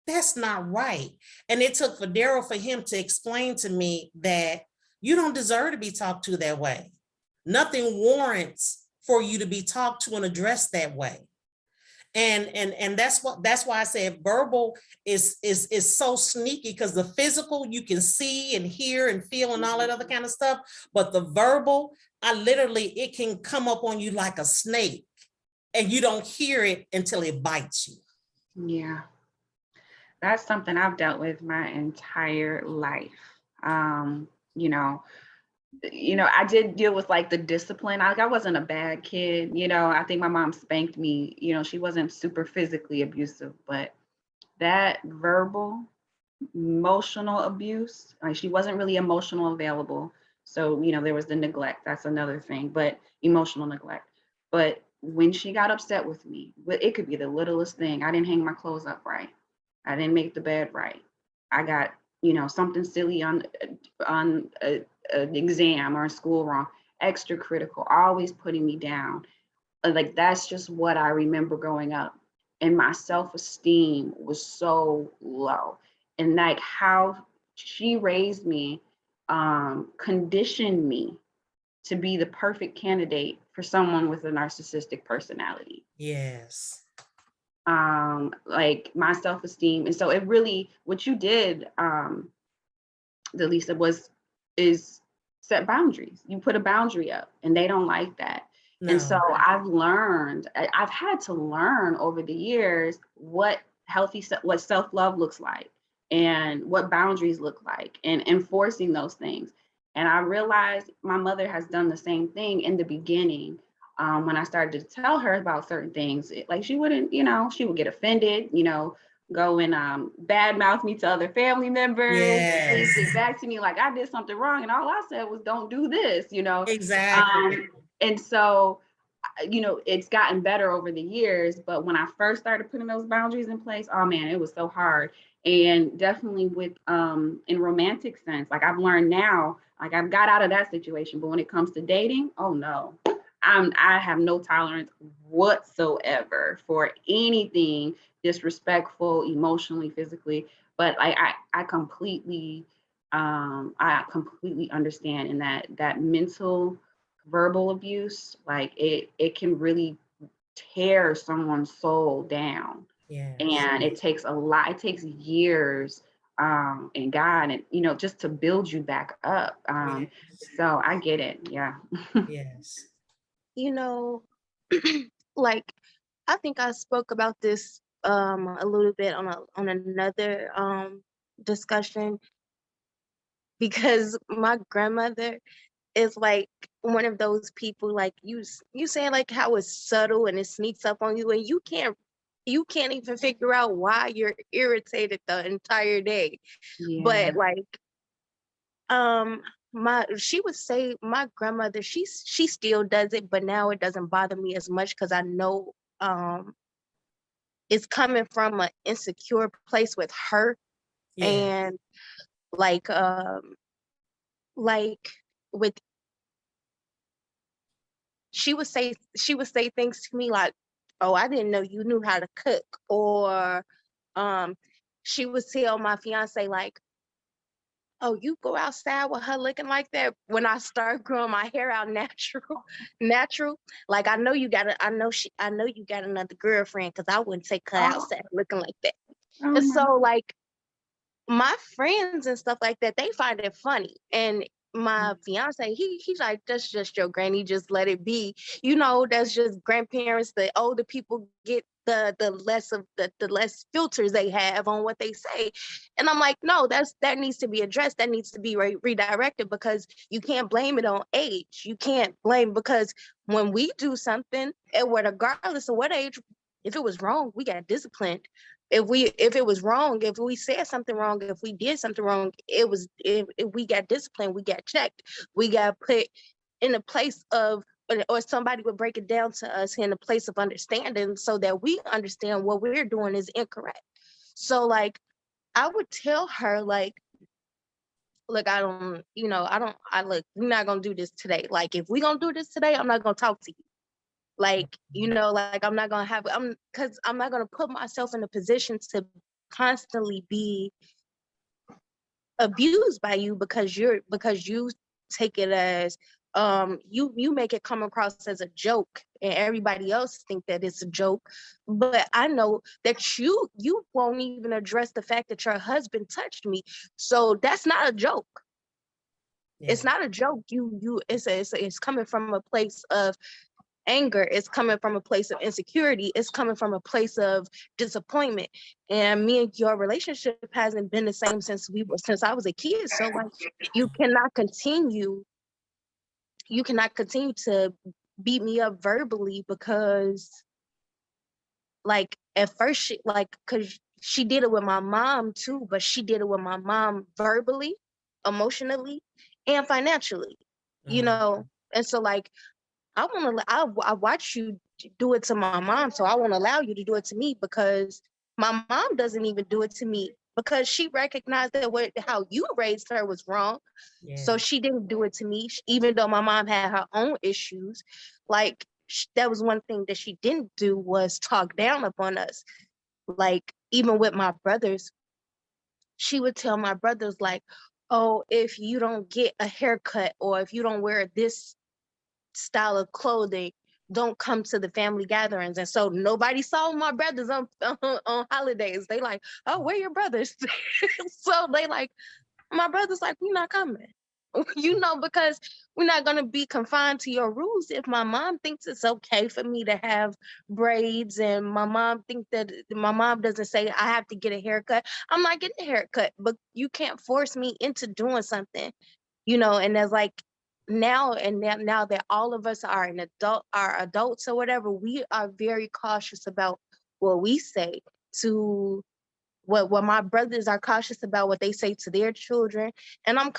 that's not right. And it took Federa for him to explain to me that you don't deserve to be talked to that way. Nothing warrants for you to be talked to and addressed that way. And that's why I said verbal is so sneaky, because the physical you can see and hear and feel and all that other kind of stuff, but the verbal, it can come up on you like a snake, and you don't hear it until it bites you. Yeah, that's something I've dealt with my entire life. You know, I did deal with like the discipline. I wasn't a bad kid. You know, I think my mom spanked me. You know, she wasn't super physically abusive, but that verbal, emotional abuse, like she wasn't really emotional available. So, you know, there was the neglect. That's another thing, but emotional neglect. But when she got upset with me, it could be the littlest thing. I didn't hang my clothes up right. I didn't make the bed right. I got, you know, something silly on an exam or in school wrong, extra critical, always putting me down. Like, that's just what I remember growing up. And my self-esteem was so low. And like how she raised me, conditioned me to be the perfect candidate for someone with a narcissistic personality. Yes. Like my self-esteem. And so it really, what you did, Delisha, is set boundaries. You put a boundary up and they don't like that. No. And so I've had to learn over the years what self-love looks like and what boundaries look like and enforcing those things. And I realized my mother has done the same thing in the beginning. When I started to tell her about certain things, like she wouldn't, she would get offended, go and badmouth me to other family members. Yes. Get back to me like I did something wrong, and all I said was don't do this, Exactly. And so, it's gotten better over the years. But when I first started putting those boundaries in place, oh man, it was so hard. And definitely with in romantic sense, like I've learned now, like I've got out of that situation. But when it comes to dating, oh no. I have no tolerance whatsoever for anything disrespectful, emotionally, physically. But I completely understand in that mental, verbal abuse, like it can really tear someone's soul down. Yes. And it takes a lot. It takes years and God, and just to build you back up. Yes. So I get it. Yeah. Yes. Like I think I spoke about this a little bit on another discussion, because my grandmother is like one of those people, like you saying, like how it's subtle and it sneaks up on you and you can't even figure out why you're irritated the entire day. Yeah. But like she would say, my grandmother, she still does it, but now it doesn't bother me as much because I know it's coming from an insecure place with her. Yeah. And like with, she would say things to me like, oh, I didn't know you knew how to cook. Or she would tell my fiance like, oh, you go outside with her looking like that. When I start growing my hair out natural, like I know you got another girlfriend, because I wouldn't take her outside looking like that. Oh, and so like my friends and stuff like that, they find it funny. And my fiance, he's like, that's just your granny, just let it be. That's just grandparents. The older people get the less filters they have on what they say. And I'm like, no, that needs to be addressed. That needs to be redirected, because you can't blame it on age. You can't blame, because when we do something, regardless of what age, if it was wrong, we got disciplined. If it was wrong, if we said something wrong, if we did something wrong, if we got disciplined, we got checked, we got put in a place of, or somebody would break it down to us in a place of understanding, so that we understand what we're doing is incorrect. So like, I would tell her like, look, look, we're not gonna do this today. Like, if we gonna do this today, I'm not gonna talk to you. Like, like I'm not gonna because I'm not gonna put myself in a position to constantly be abused by you, because you take it as you make it come across as a joke, and everybody else think that it's a joke. But I know that you won't even address the fact that your husband touched me. So that's not a joke. Yeah. It's not a joke. It's coming from a place of anger. It's coming from a place of insecurity. It's coming from a place of disappointment. And me and your relationship hasn't been the same since I was a kid. So like, you cannot continue to beat me up verbally, because like at first because she did it with my mom too, but she did it with my mom verbally, emotionally, and financially, and so like, I watch you do it to my mom, so I won't allow you to do it to me, because my mom doesn't even do it to me, because she recognized that how you raised her was wrong. Yeah. So she didn't do it to me, even though my mom had her own issues. Like, that was one thing that she didn't do, was talk down upon us. Like, even with my brothers, she would tell my brothers like, oh, if you don't get a haircut, or if you don't wear this style of clothing, don't come to the family gatherings. And so nobody saw my brothers on holidays. They like, oh, where your brothers? So they like, My brother's like, we're not coming. Because we're not going to be confined to your rules. If my mom thinks it's okay for me to have braids, and my mom doesn't say I have to get a haircut, I'm not getting a haircut. But you can't force me into doing something, and there's like now that all of us are adults or whatever, we are very cautious about what we say to what my brothers are cautious about what they say to their children, and I'm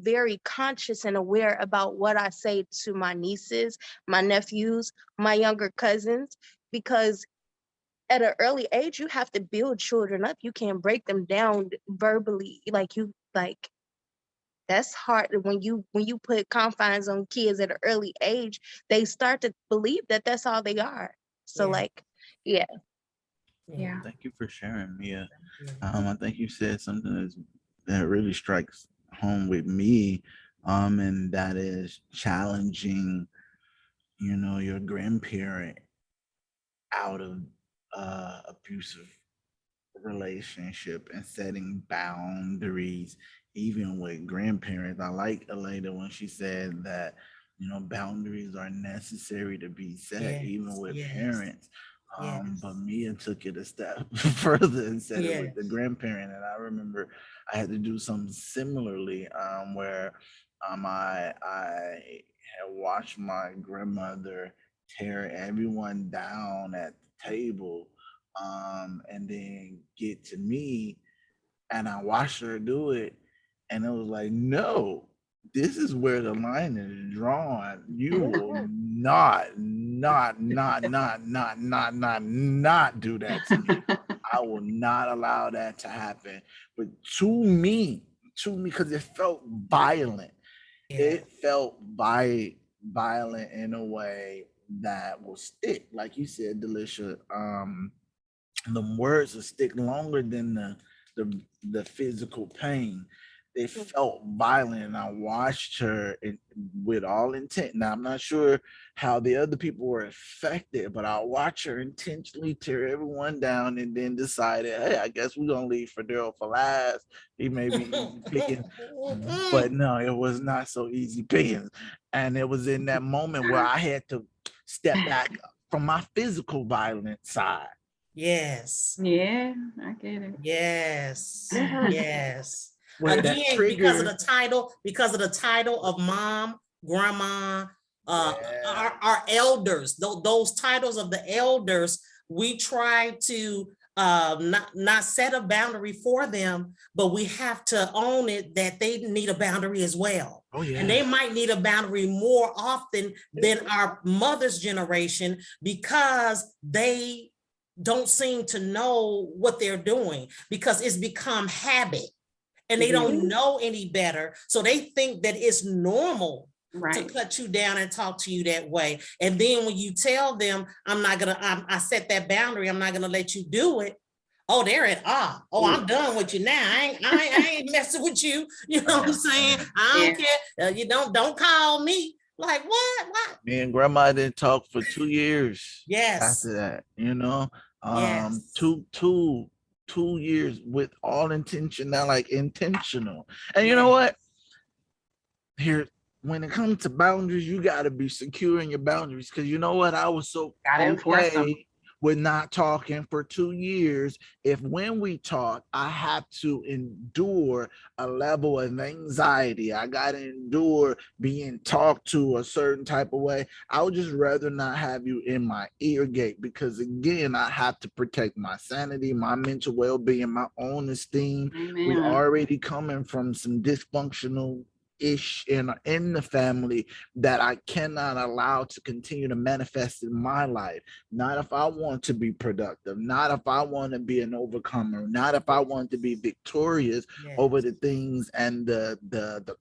very conscious and aware about what I say to my nieces, my nephews, my younger cousins, because at an early age you have to build children up. You can't break them down verbally. That's hard. When you put confines on kids at an early age, they start to believe that that's all they are. So yeah. Yeah. Thank you for sharing, Mia. I think you said something that really strikes home with me, and that is challenging, your grandparent out of abusive relationship and setting boundaries, even with grandparents. I like Aleida when she said that, boundaries are necessary to be set, even with parents. But Mia took it a step further and said it with the grandparent. And I remember I had to do something similarly, where I had watched my grandmother tear everyone down at the table, and then get to me, and I watched her do it, and it was like, no, this is where the line is drawn. You will not do that to me. I will not allow that to happen. But to me, because it felt violent. It felt violent in a way that will stick. Like you said, Delisha, the words will stick longer than the physical pain. They felt violent, and I watched her with all intent. Now, I'm not sure how the other people were affected, but I watched her intentionally tear everyone down, and then decided, hey, I guess we're gonna leave Federo for last. He may be easy picking, but no, it was not so easy picking. And it was in that moment where I had to step back from my physical violent side. Yes. Yeah, I get it. Yes. Mhm. Yes. Where that Again, trigger- because of the title of mom, grandma, our elders, those titles of the elders, we try to not set a boundary for them, but we have to own it that they need a boundary as well. Oh, yeah. And they might need a boundary more often than our mother's generation, because they don't seem to know what they're doing, because it's become habit and they don't know any better. So they think that it's normal to cut you down and talk to you that way. And then when you tell them, I set that boundary, I'm not gonna let you do it. Oh, they're at I'm done with you now. I ain't messing with you. You know what I'm saying? I don't care. You don't call me. Like what? Me and grandma didn't talk for 2 years. Yes. After that, Yes. 2 years with all intentional. And you know what? Here, when it comes to boundaries, you got to be secure in your boundaries, because you know what? I was so okay with not talking for 2 years. If when we talk, I have to endure a level of anxiety, I got to endure being talked to a certain type of way, I would just rather not have you in my ear gate, because again, I have to protect my sanity, my mental well-being, my own esteem. Amen. We already coming from some dysfunctional ish in the family that I cannot allow to continue to manifest in my life. Not if I want to be productive, not if I want to be an overcomer, not if I want to be victorious over the things and the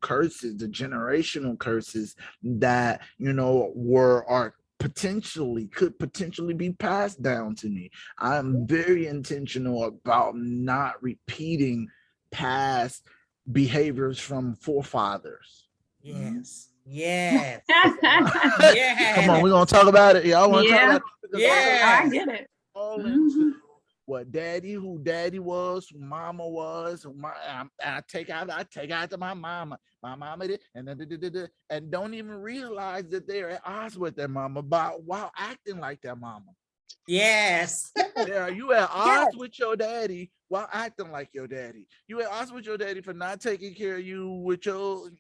curses, the generational curses that could potentially be passed down to me. I'm very intentional about not repeating past behaviors from forefathers. Yes. Yes. Come on, we're gonna talk about it. Y'all want to talk about it? Yeah. I get it. what daddy, who daddy was, who mama was, I take after my mama did, and don't even realize that they're at odds with their mama while acting like their mama. Yes. Yeah, you at odds Yes. with your daddy while acting like your daddy. You at odds with your daddy for not taking care of you with your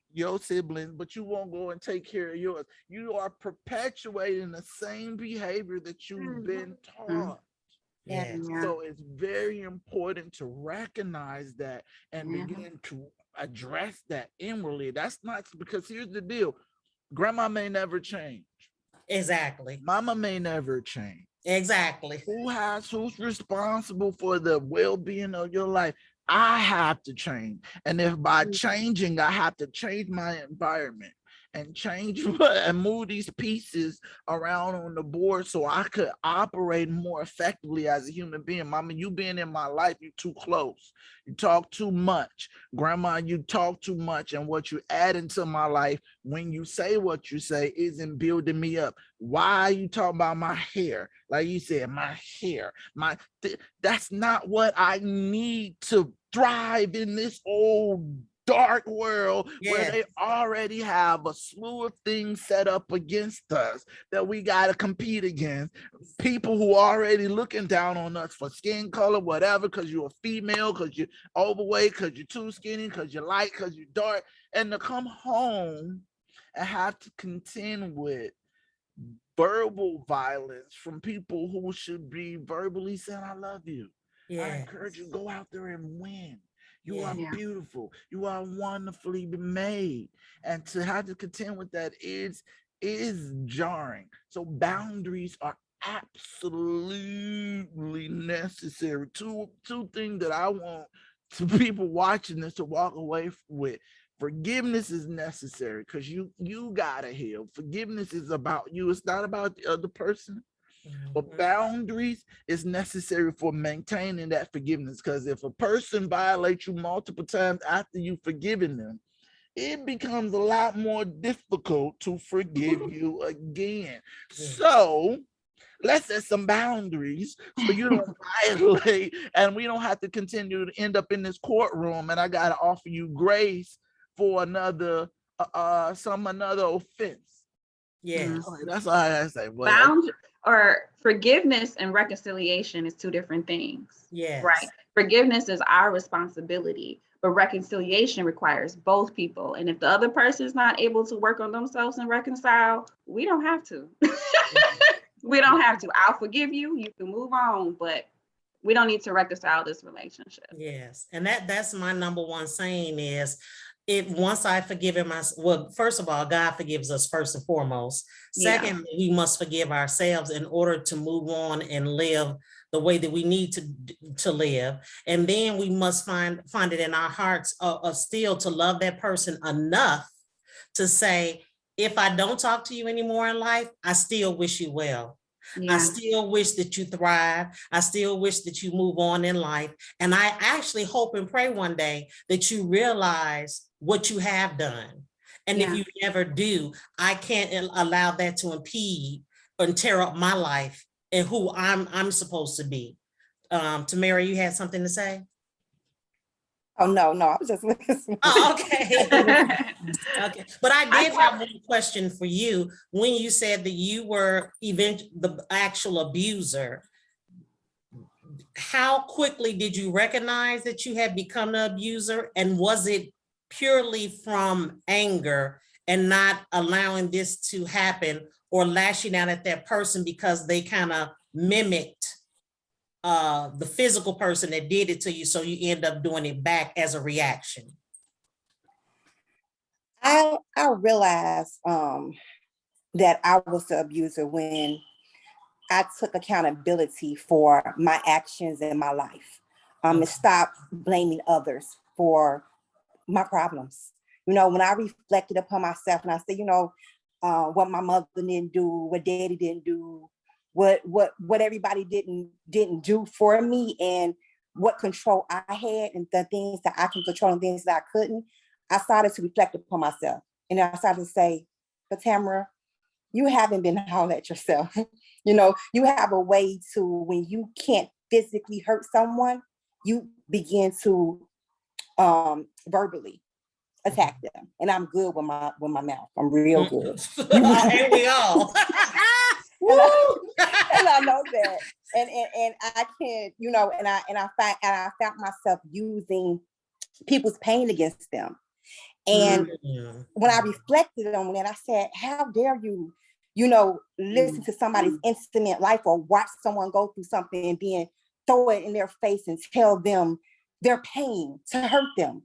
siblings, but you won't go and take care of yours. You are perpetuating the same behavior that you've been taught. Yes. Yeah. So it's very important to recognize that and begin to address that inwardly. That's not because here's the deal. Grandma may never change. Exactly. Mama may never change. Exactly. Who's responsible for the well-being of your life? I have to change. And if by changing, I have to change my environment and change and move these pieces around on the board so I could operate more effectively as a human being. Mama, you being in my life, you too close. You talk too much. Grandma, you talk too much. And what you add into my life when you say what you say isn't building me up. Why are you talking about my hair? Like you said, my hair, that's not what I need to thrive in this old dark world where they already have a slew of things set up against us that we got to compete against. People who are already looking down on us for skin color, whatever, because you're a female, because you're overweight, because you're too skinny, because you're light, because you're dark, and to come home and have to contend with verbal violence from people who should be verbally saying, I love you. I encourage you to go out there and win. You are beautiful. You are wonderfully made. And to have to contend with that is jarring. So boundaries are absolutely necessary. Two things that I want to people watching this to walk away with. Forgiveness is necessary because you gotta heal. Forgiveness is about you. It's not about the other person. But boundaries is necessary for maintaining that forgiveness, because if a person violates you multiple times after you've forgiven them, it becomes a lot more difficult to forgive you again. So let's set some boundaries so you don't violate and we don't have to continue to end up in this courtroom and I got to offer you grace for another offense. Yeah. That's all I gotta say. Or forgiveness and reconciliation is two different things. Yes. Right. Forgiveness is our responsibility, but reconciliation requires both people. And if the other person is not able to work on themselves and reconcile, we don't have to. We don't have to. I'll forgive you. You can move on, but we don't need to reconcile this relationship. Yes. And that's my number one saying is, once I forgive him, well, first of all, God forgives us first and foremost. Second, we must forgive ourselves in order to move on and live the way that we need to live. And then we must find it in our hearts still to love that person enough to say, if I don't talk to you anymore in life, I still wish you well. I still wish that you thrive. I still wish that you move on in life. And I actually hope and pray one day that you realize what you have done. And if you never do, I can't allow that to impede and tear up my life and who I'm supposed to be. Tamara, you had something to say? Oh, no, I was just listening. Oh, okay. Okay. But I did have one question for you. When you said that you were the actual abuser, how quickly did you recognize that you had become the abuser? And was it purely from anger and not allowing this to happen or lashing out at that person because they kind of mimicked the physical person that did it to you, so you end up doing it back as a reaction? I realized that I was the abuser when I took accountability for my actions in my life, and stopped blaming others for my problems. When I reflected upon myself and I said, what my mother didn't do, what daddy didn't do, what everybody didn't do for me, and what control I had and the things that I can control and things that I couldn't, I started to reflect upon myself. And I started to say, but Tamara, you haven't been all at yourself. You have a way to, when you can't physically hurt someone, you begin to verbally attack them. And I'm good with my mouth. I'm real good. And we all. and I know that. And I can, you know, and I found myself using people's pain against them. And when I reflected on that, I said, how dare you, you know, listen to somebody's intimate life or watch someone go through something and then throw it in their face and tell them their pain to hurt them,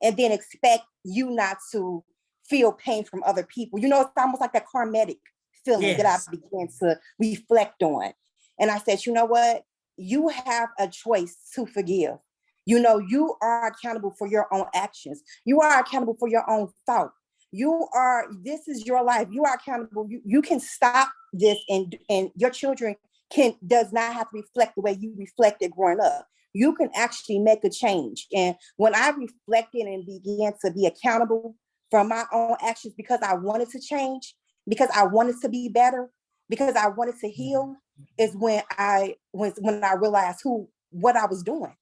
and then expect you not to feel pain from other people. You know, it's almost like that karmic feeling that I began to reflect on. And I said, you know what? You have a choice to forgive. You know, you are accountable for your own actions. You are accountable for your own thought. This is your life. You are accountable. You can stop this, and your children does not have to reflect the way you reflected growing up. You can actually make a change. And when I reflected and began to be accountable for my own actions, because I wanted to change, because I wanted to be better, because I wanted to heal, is when I realized what I was doing.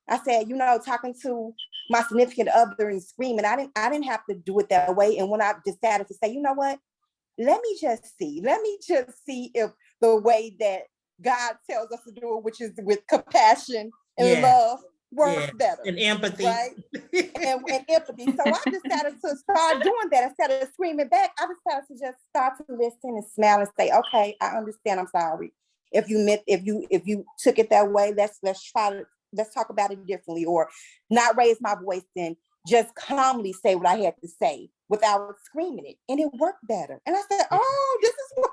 I said, you know, talking to my significant other and screaming, I didn't have to do it that way. And when I decided to say, you know what, let me just see if the way that God tells us to do it, which is with compassion and love, works better. And empathy. Right? and empathy. So I decided to start doing that. Instead of screaming back, I decided to just start to listen and smile and say, okay, I understand, I'm sorry. If you took it that way, let's talk about it differently, or not raise my voice and just calmly say what I had to say without screaming it. And it worked better. And I said, oh, this is what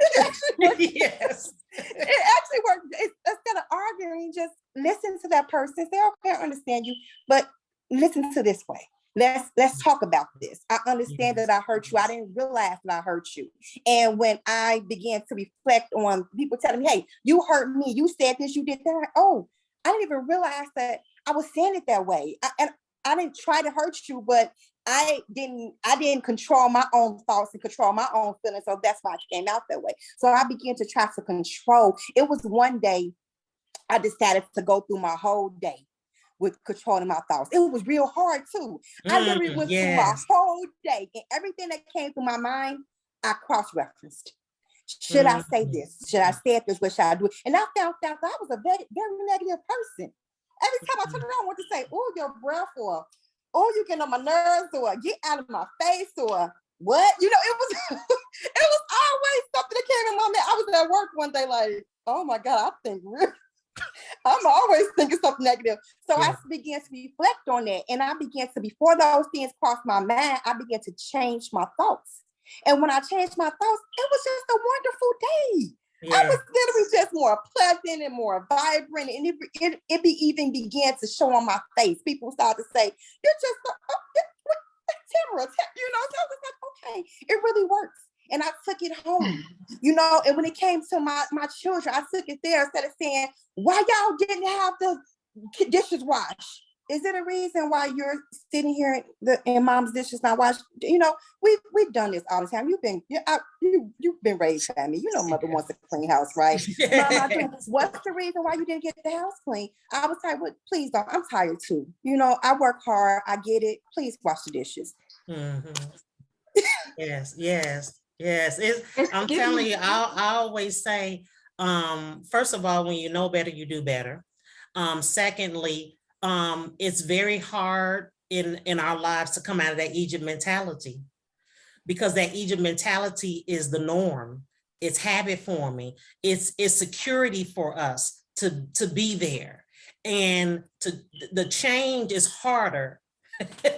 it actually worked. Yes. It actually worked. Instead of arguing, just listen to that person, say, okay, I understand you, but listen to this way. Let's talk about this. I understand that I hurt you. I didn't realize that I hurt you. And when I began to reflect on people telling me, hey, you hurt me, you said this, you did that. Oh, I didn't even realize that I was saying it that way. I didn't try to hurt you, but I didn't control my own thoughts and control my own feelings. So that's why I came out that way. So I began to try to control. It was one day I decided to go through my whole day with controlling my thoughts. It was real hard too. I literally went through my whole day, and everything that came through my mind, I cross-referenced. Should I say this? Should I say it this way? Should I do it? And I found out that I was a very, very negative person. Every time I turned around, I want to say, oh, your breath, or oh, you getting on my nerves, or get out of my face, or what? You know, it was it was always something that came in my mind. I was at work one day like, oh my God, I'm always thinking something negative. So I began to reflect on that. And I began to, before those things crossed my mind, I began to change my thoughts. And when I changed my thoughts, it was just a wonderful day. I was literally just more pleasant and more vibrant. And it even began to show on my face. People started to say, you're just, Tamara, you know, so I was like, okay, it really works. And I took it home, you know, and when it came to my children, I took it there instead of saying, why y'all didn't have the dishes washed? Is it a reason why you're sitting here and mom's dishes not washed? You know, we've done this all the time. You've been raised by me. You know, mother wants a clean house, right? Mama, what's the reason why you didn't get the house clean? I was like, well, please don't. I'm tired too. You know, I work hard. I get it. Please wash the dishes. Mm-hmm. Yes. I'm telling you, I always say, first of all, when you know better, you do better. Secondly, it's very hard in our lives to come out of that Egypt mentality, because that Egypt mentality is the norm. It's habit forming. It's security for us to be there, and the change is harder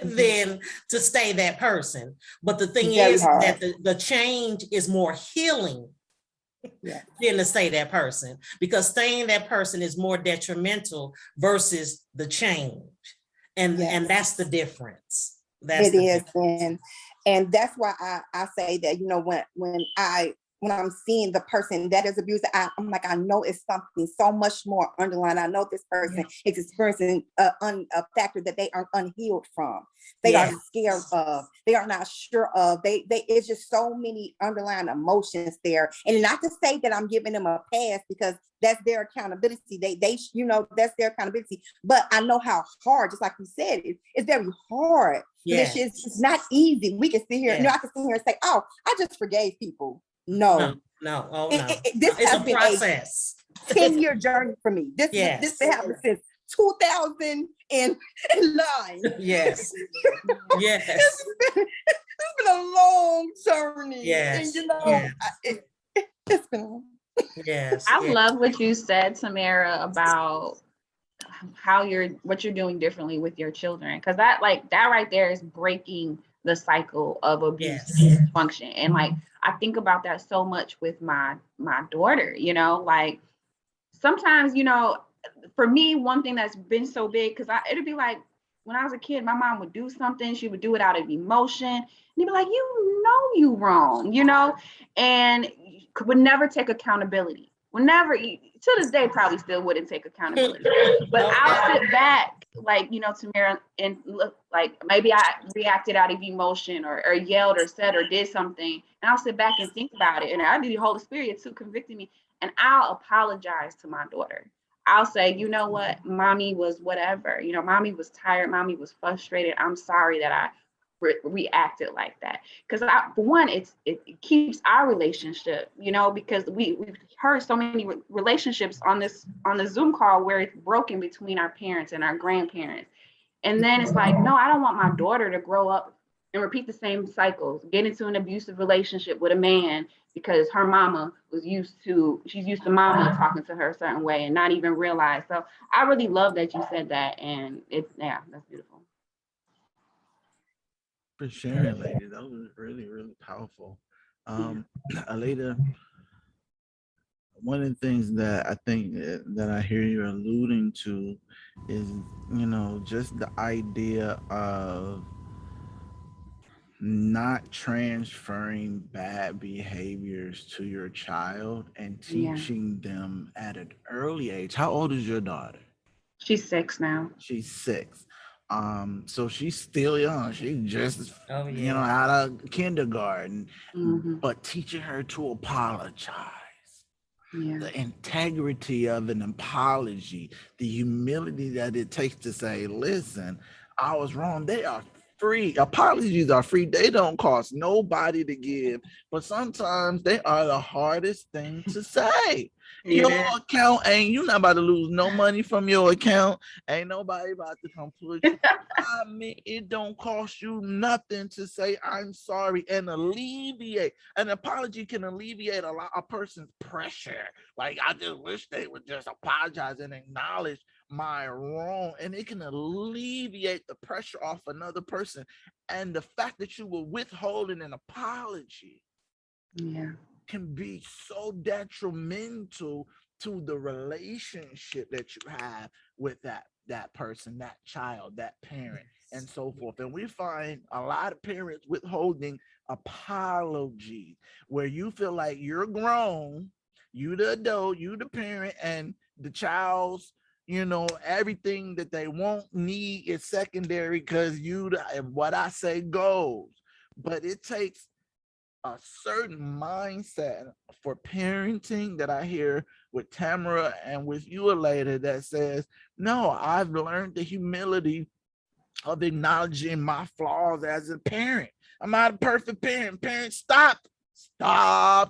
than to stay that person. But the thing is that the change is more healing than to stay that person, because staying that person is more detrimental versus the change. And that's the difference. And and that's why I say that, you know, when when I'm seeing the person that is abused, I'm like, I know it's something so much more underlying. I know this person is experiencing a factor that they are unhealed from. They are scared of. They are not sure of. It's just so many underlying emotions there. And not to say that I'm giving them a pass, because that's their accountability. They that's their accountability. But I know how hard, just like you said, it's very hard. Yes. It's not easy. We can sit here, I can sit here and say, oh, I just forgave people. No. Oh, no. This it's has a been process. a 10-year journey for me. This been happening since 2009. Yes. It's been a long journey. Yes. And it's been. Yes. I love what you said, Tamara, about what you're doing differently with your children, because that right there is breaking the cycle of abuse and dysfunction. And I think about that so much with my daughter, sometimes, for me, one thing that's been so big, because it'd be like, when I was a kid, my mom would do something, she would do it out of emotion, and you'd be like, you wrong, and would never take accountability. Would never, to this day, probably still wouldn't take accountability. But I'll sit back, Tamara, and look, maybe I reacted out of emotion or yelled or said or did something, and I'll sit back and think about it, and I do the Holy Spirit too convicting me, and I'll apologize to my daughter. I'll say, you know what, mommy was whatever, mommy was tired, mommy was frustrated. I'm sorry that I reacted like that. Because for one, it keeps our relationship, because we've heard so many relationships on this Zoom call where it's broken between our parents and our grandparents. And then it's like, no, I don't want my daughter to grow up and repeat the same cycles, get into an abusive relationship with a man because her mama she's used to mama talking to her a certain way and not even realize. So I really love that you said that, and that's beautiful. For sharing, lady, that was really, really powerful. Aleida, one of the things that I think that I hear you alluding to is, just the idea of not transferring bad behaviors to your child and teaching them at an early age. How old is your daughter? She's 6 now. She's 6. So she's still young. She just, out of kindergarten, but teaching her to apologize. The integrity of an apology, the humility that it takes to say, listen, I was wrong. They are free. Apologies are free. They don't cost nobody to give, but sometimes they are the hardest thing to say. Your account you're not about to lose no money from your account. Ain't nobody about to come push you. I mean, it don't cost you nothing to say I'm sorry and alleviate. An apology can alleviate a person's pressure. I just wish they would just apologize and acknowledge my wrong, and it can alleviate the pressure off another person. And the fact that you were withholding an apology can be so detrimental to the relationship that you have with that person, that child, that parent, and so forth. And we find a lot of parents withholding apologies where you feel like you're grown, you the adult, you the parent, and the child's everything that they won't need is secondary because what I say goes. But it takes a certain mindset for parenting that I hear with Tamara and with you, Aleida, that says, no, I've learned the humility of acknowledging my flaws as a parent. I'm not a perfect parent. Parents, stop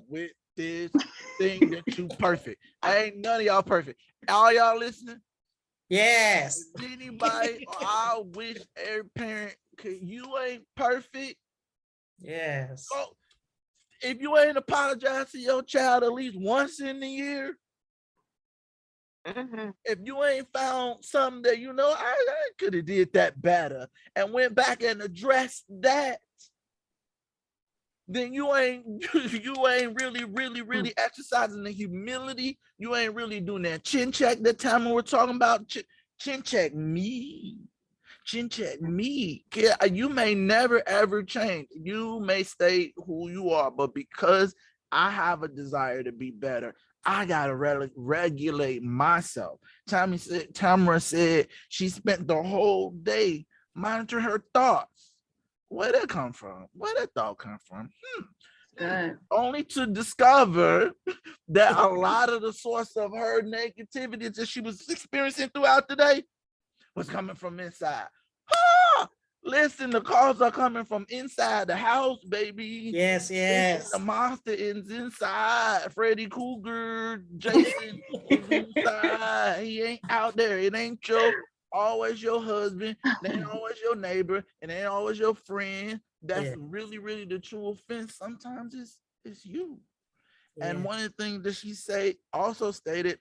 with this thing that you perfect. Ain't none of y'all perfect. All y'all listening? Yes. Anybody? I wish every parent could. You ain't perfect. Yes. So if you ain't apologize to your child at least once in the year, if you ain't found something that I could have did that better and went back and addressed that, then you ain't really exercising the humility. You ain't really doing that chin check that time we're talking about. Chin check me. You may never ever change. You may stay who you are, but because I have a desire to be better. I gotta regulate myself. Tamara said she spent the whole day monitoring her thoughts. Where did that come from? Where did that thought come from? Good. Only to discover that a lot of the source of her negativity that she was experiencing throughout the day was coming from inside. Ah, listen, the calls are coming from inside the house, baby. Yes, yes. The monster is inside. Freddy Krueger, Jason is inside. He ain't out there. It ain't always your husband. It ain't always your neighbor. It ain't always your friend. That's really, really the true offense. Sometimes it's you. Yeah. And one of the things that she also stated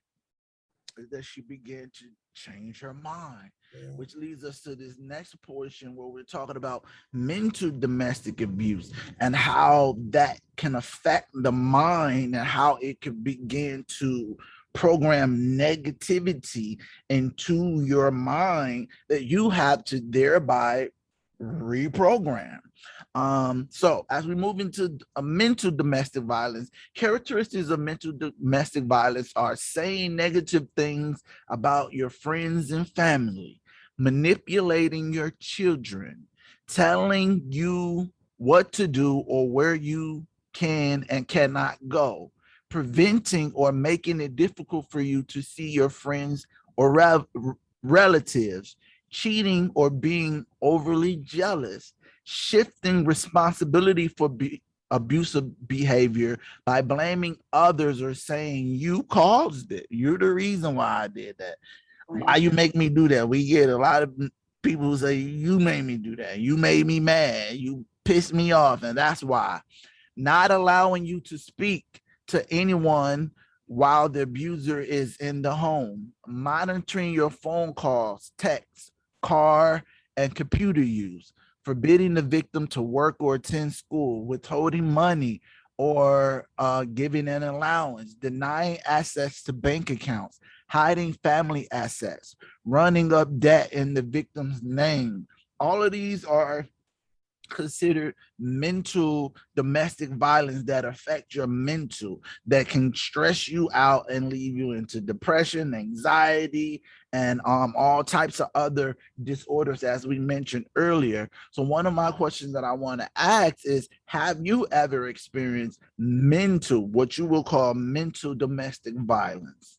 is that she began to change her mind, which leads us to this next portion where we're talking about mental domestic abuse and how that can affect the mind and how it can begin to program negativity into your mind that you have to thereby reprogram. So as we move into a mental domestic violence, characteristics of mental domestic violence are saying negative things about your friends and family, manipulating your children, telling you what to do or where you can and cannot go, preventing or making it difficult for you to see your friends or relatives, cheating or being overly jealous, shifting responsibility for abusive behavior by blaming others or saying you caused it. You're the reason why I did that. Why you make me do that? We get a lot of people who say you made me do that. You made me mad. You pissed me off, and that's why. Not allowing you to speak to anyone while the abuser is in the home, monitoring your phone calls, texts, car, and computer use, forbidding the victim to work or attend school, withholding money or giving an allowance, denying access to bank accounts, hiding family assets, running up debt in the victim's name. All of these are considered mental domestic violence that affect your mental, that can stress you out and leave you into depression, anxiety, and all types of other disorders, as we mentioned earlier. So one of my questions that I want to ask is, have you ever experienced what you will call mental domestic violence?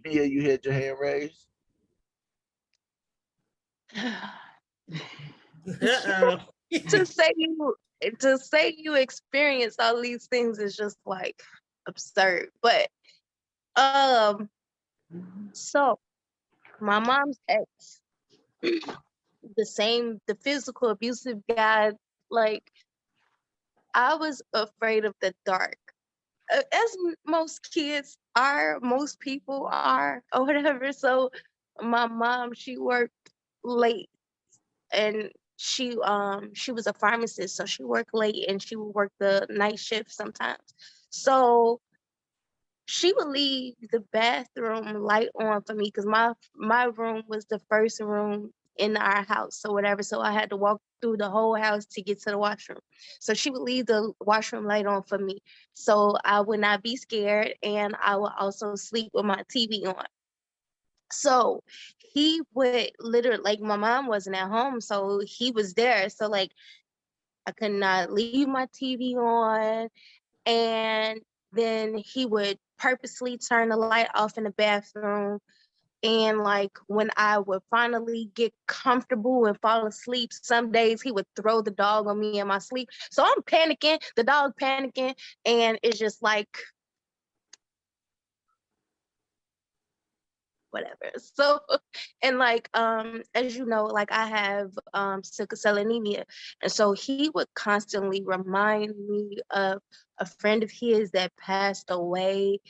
Mia, you had your hand raised? to say you experience all these things is just like absurd. But so my mom's ex, the physical abusive guy, like, I was afraid of the dark, as most kids are, most people are, or whatever. So my mom, she worked late, and she was a pharmacist, so she worked late and she would work the night shift sometimes. So she would leave the bathroom light on for me because my room was the first room in our house, so whatever. So I had to walk through the whole house to get to the washroom. So she would leave the washroom light on for me, so I would not be scared, and I would also sleep with my TV on. So he would literally, like, my mom wasn't at home, so he was there. So like, I could not leave my TV on, and then he would purposely turn the light off in the bathroom. And like, when I would finally get comfortable and fall asleep, some days he would throw the dog on me in my sleep. So I'm panicking, the dog panicking, and it's just like, whatever. So, and like, as you know, like, I have sickle cell anemia, and so he would constantly remind me of a friend of his that passed away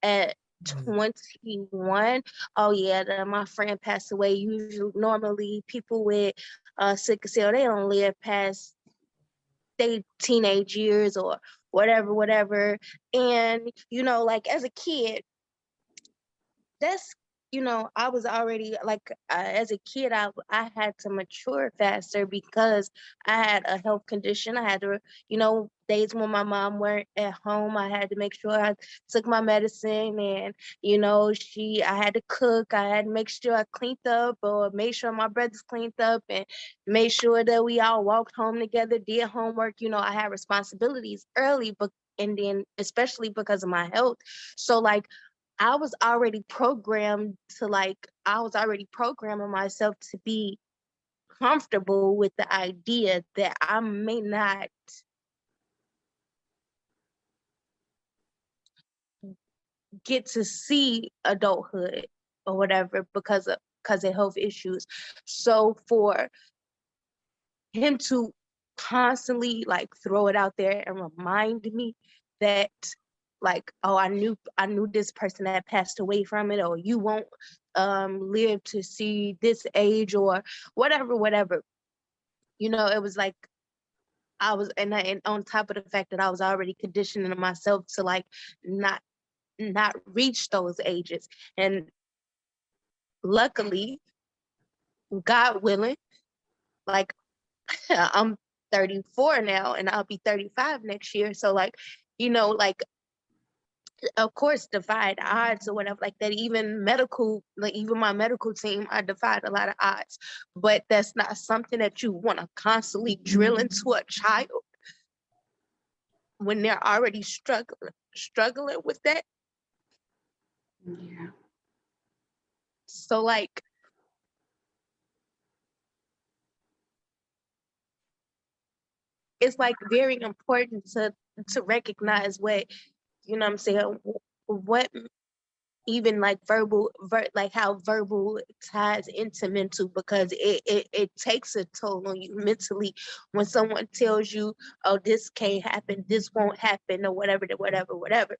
at 21. Oh yeah, my friend passed away. Normally people with sickle cell, they don't live past their teenage years or whatever. And you know, like, as a kid, that's, you know, I was already like, as a kid, I had to mature faster because I had a health condition. I had to, you know, days when my mom weren't at home, I had to make sure I took my medicine, and you know, I had to cook, I had to make sure I cleaned up or made sure my brothers cleaned up and made sure that we all walked home together, did homework. You know, I had responsibilities early, but and then especially because of my health. So like I was already programmed to I was already programming myself to be comfortable with the idea that I may not get to see adulthood or whatever because of health issues. So for him to constantly like throw it out there and remind me that like, oh, I knew this person that passed away from it, or you won't live to see this age, or whatever. You know, it was like I was, and on top of the fact that I was already conditioning myself to like not reach those ages. And luckily, God willing, like I'm 34 now and I'll be 35 next year. So like, you know, like of course defied odds or whatever like that. Even medical, like even my medical team, I defied a lot of odds. But that's not something that you want to constantly drill into a child when they're already struggling with that. Yeah. So like it's like very important to recognize what, you know what I'm saying, what even like like how verbal ties into mental, because it takes a toll on you mentally when someone tells you, oh, this can't happen, this won't happen, or whatever.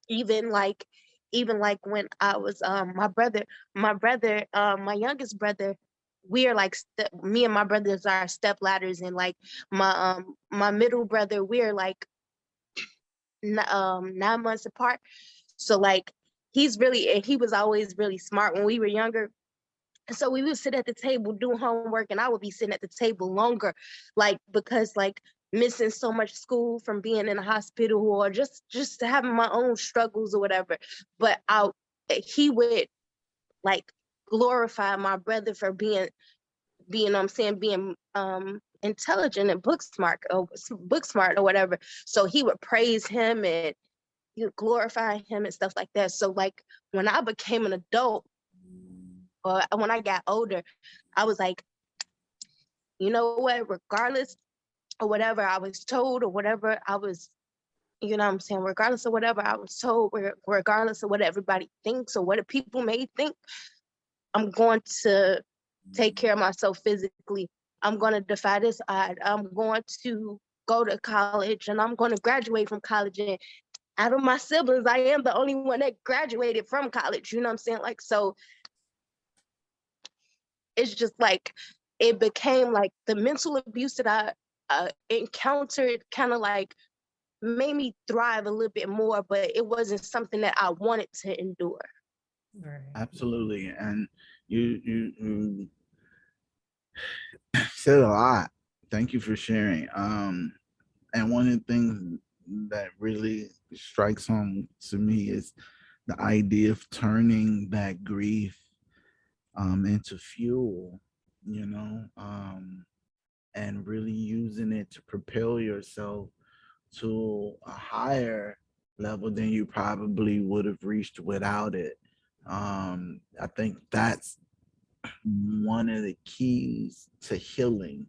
even like Even like when I was my youngest brother, we are like me and my brothers are step ladders, and like my middle brother, we're like 9 months apart. So like he was always really smart when we were younger. So we would sit at the table do homework, and I would be sitting at the table longer, like because like missing so much school from being in the hospital, or just having my own struggles or whatever. But he would like glorify my brother for being I'm saying being intelligent and book smart or whatever. So he would praise him and glorify him and stuff like that. So like when I became an adult, or when I got older, I was like, you know what, regardless of whatever I was told, or whatever I was, you know what I'm saying, regardless of whatever I was told, regardless of what everybody thinks or what people may think, I'm going to take care of myself physically. I'm going to defy this odd. I'm going to go to college, and I'm going to graduate from college. And out of my siblings, I am the only one that graduated from college. You know what I'm saying? Like, so it's just like, it became like the mental abuse that I encountered kind of like made me thrive a little bit more, but it wasn't something that I wanted to endure. Right. Absolutely. And you said a lot. Thank you for sharing. And one of the things that really strikes home to me is the idea of turning that grief into fuel, you know, and really using it to propel yourself to a higher level than you probably would have reached without it. I think that's one of the keys to healing,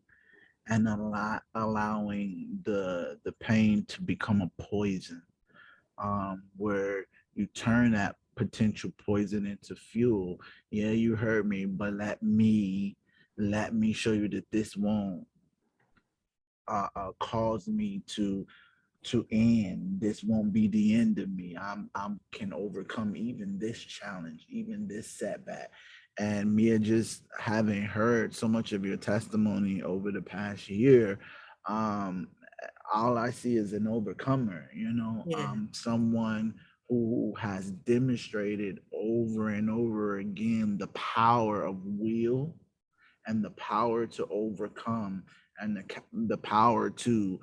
and allowing the pain to become a poison, where you turn that potential poison into fuel. Yeah, you heard me, but let me show you that this won't cause me to end. This won't be the end of me. I'm can overcome even this challenge, even this setback. And Mia, just having heard so much of your testimony over the past year, um, all I see is an overcomer, Yeah. someone who has demonstrated over and over again the power of will and the power to overcome, and the power to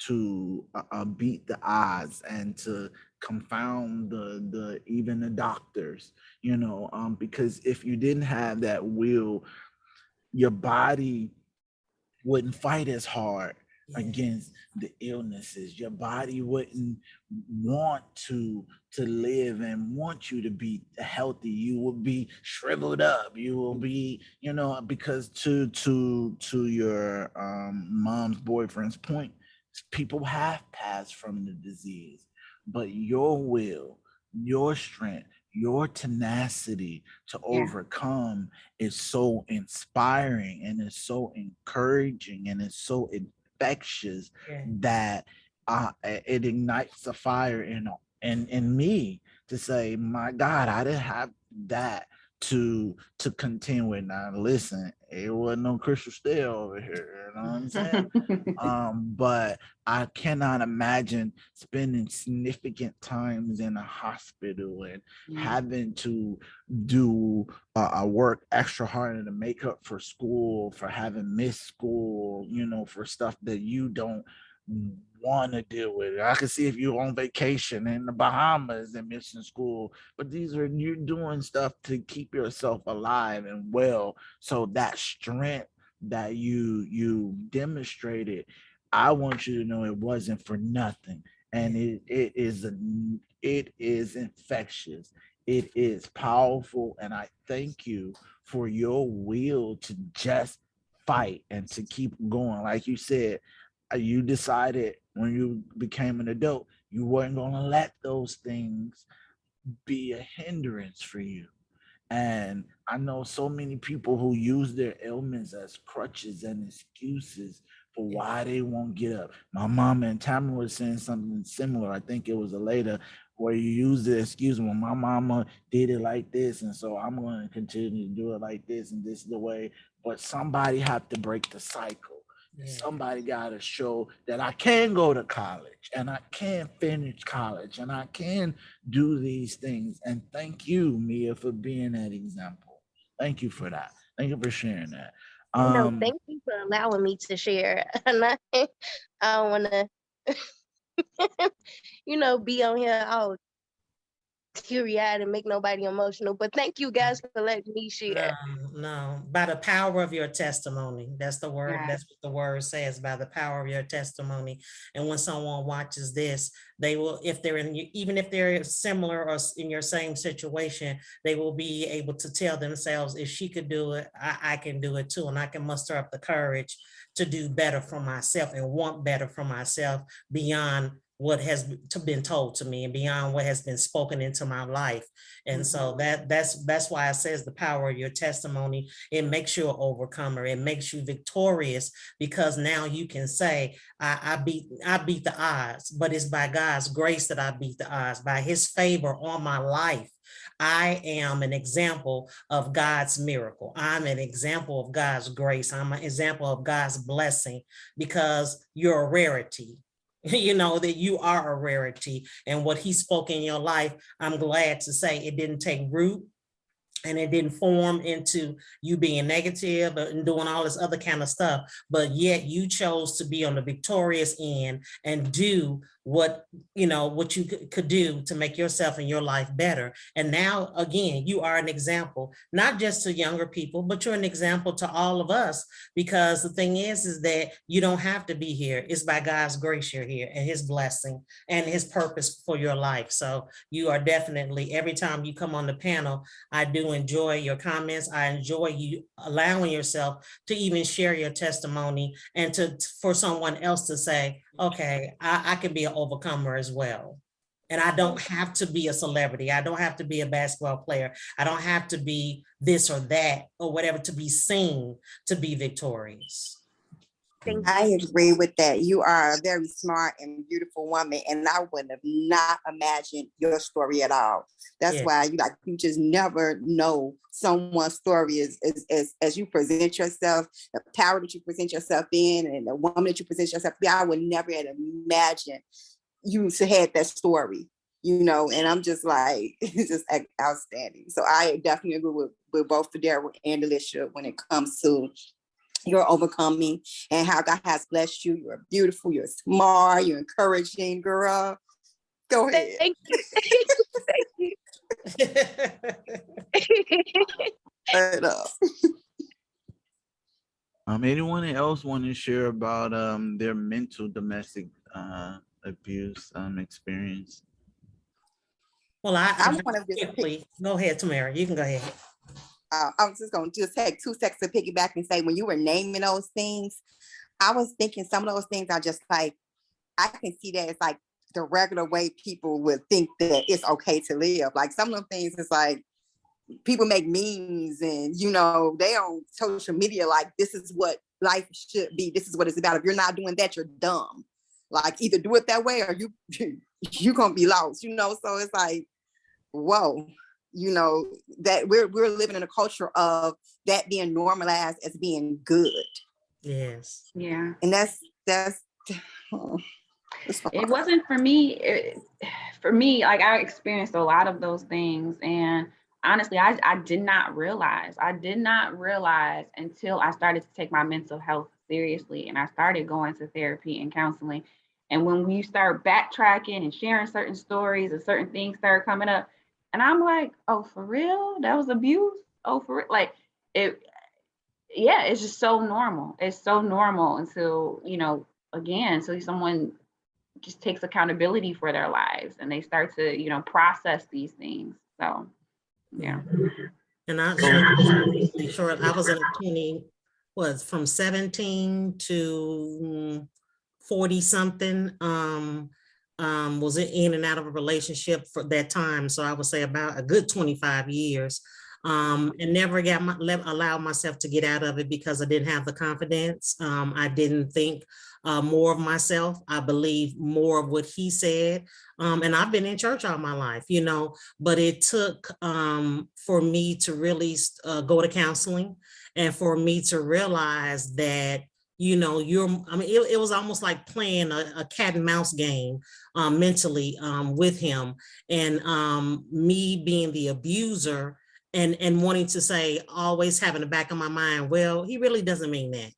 beat the odds and to confound the even the doctors, because if you didn't have that will, your body wouldn't fight as hard against the illnesses. Your body wouldn't want to live and want you to be healthy. You will be shriveled up. You will be, because to your mom's boyfriend's point, people have passed from the disease, but your will, your strength, your tenacity to overcome is so inspiring, and it's so encouraging, and it's so infectious that it ignites a fire in me to say, my God, I didn't have that to contend with. Now listen, it wasn't no crystal steel over here, you know what I'm saying? But I cannot imagine spending significant times in a hospital and having to do work extra harder to make up for school, for having missed school, for stuff that you don't want to deal with it. I can see if you're on vacation in the Bahamas and missing school, but you're doing stuff to keep yourself alive and well. So that strength that you demonstrated, I want you to know it wasn't for nothing, and it is infectious. It is powerful, and I thank you for your will to just fight and to keep going. Like you said, you decided when you became an adult, you weren't going to let those things be a hindrance for you. And I know so many people who use their ailments as crutches and excuses for why they won't get up. My mom and Tamara was saying something similar. I think it was Aleida, where you use the excuse, well, my mama did it like this, and so I'm going to continue to do it like this, and this is the way. But somebody have to break the cycle. Somebody got to show that I can go to college and I can finish college and I can do these things. And thank you, Mia, for being that example. Thank you for that. Thank you for sharing that. Thank you for allowing me to share. And I want to, be on here all teary-eyed and make nobody emotional, but thank you guys for letting me share. No, by the power of your testimony. That's the word. That's what the word says, by the power of your testimony. And when someone watches this, they will, if they're even if they're similar or in your same situation, they will be able to tell themselves, if she could do it, I can do it too. And I can muster up the courage to do better for myself and want better for myself beyond what has been told to me and beyond what has been spoken into my life. And so that's why it says the power of your testimony. It makes you an overcomer. It makes you victorious, because now you can say, I beat the odds, but it's by God's grace that I beat the odds, by his favor on my life. I am an example of God's miracle. I'm an example of God's grace. I'm an example of God's blessing, because you're a rarity. That you are a rarity, and what he spoke in your life, I'm glad to say it didn't take root and it didn't form into you being negative and doing all this other kind of stuff, but yet you chose to be on the victorious end and do what you could do to make yourself and your life better. And now again, you are an example, not just to younger people, but you're an example to all of us, because the thing is that you don't have to be here. It's by God's grace you're here, and his blessing and his purpose for your life. So you are definitely, every time you come on the panel, I do enjoy your comments. I enjoy you allowing yourself to even share your testimony, and for someone else to say, okay, I can be an overcomer as well. And I don't have to be a celebrity. I don't have to be a basketball player. I don't have to be this or that or whatever to be seen to be victorious. I agree with that. You are a very smart and beautiful woman, and I would have not imagined your story at all. That's why you just never know someone's story as you present yourself, the power that you present yourself in, and the woman that you present yourself to be. I would never have imagined you to have that story, and I'm just like, it's just outstanding. So I definitely agree with both Fidel and Delisha when it comes to you're overcoming and how God has blessed you. You're beautiful, you're smart, you're encouraging, girl. Go ahead. Thank you. Thank you. Anyone else want to share about their mental domestic abuse experience? Well, I want to quickly go ahead, Tamara. You can go ahead. I was just going to take 2 seconds to piggyback and say, when you were naming those things, I was thinking some of those things are just like, I can see that it's like the regular way people would think that it's okay to live. Like some of them things is like, people make memes and, you know, they on social media, like, this is what life should be. This is what it's about. If you're not doing that, you're dumb. Like either do it that way or you're going to be lost, you know? So it's like, whoa, you know, that we're living in a culture of that being normalized as being good. Yes. Yeah. And that's it wasn't for me. For me, like I experienced a lot of those things. And honestly, I did not realize until I started to take my mental health seriously. And I started going to therapy and counseling. And when we start backtracking and sharing certain stories and certain things start coming up, and I'm like, oh, for real? That was abuse? Oh, for real? Like it, yeah, it's just so normal. It's so normal until, you know, again, until someone just takes accountability for their lives and they start to, you know, process these things. So, yeah. And I short, I was in from 17 to 40 something. Was in and out of a relationship for that time. So I would say about a good 25 years. And never allowed myself to get out of it because I didn't have the confidence. I didn't think more of myself. I believe more of what he said. And I've been in church all my life, you know, but it took for me to really go to counseling and for me to realize that, you know, it was almost like playing a cat and mouse game mentally with him, and me being the abuser and wanting to say, always having the back of my mind, well, he really doesn't mean that.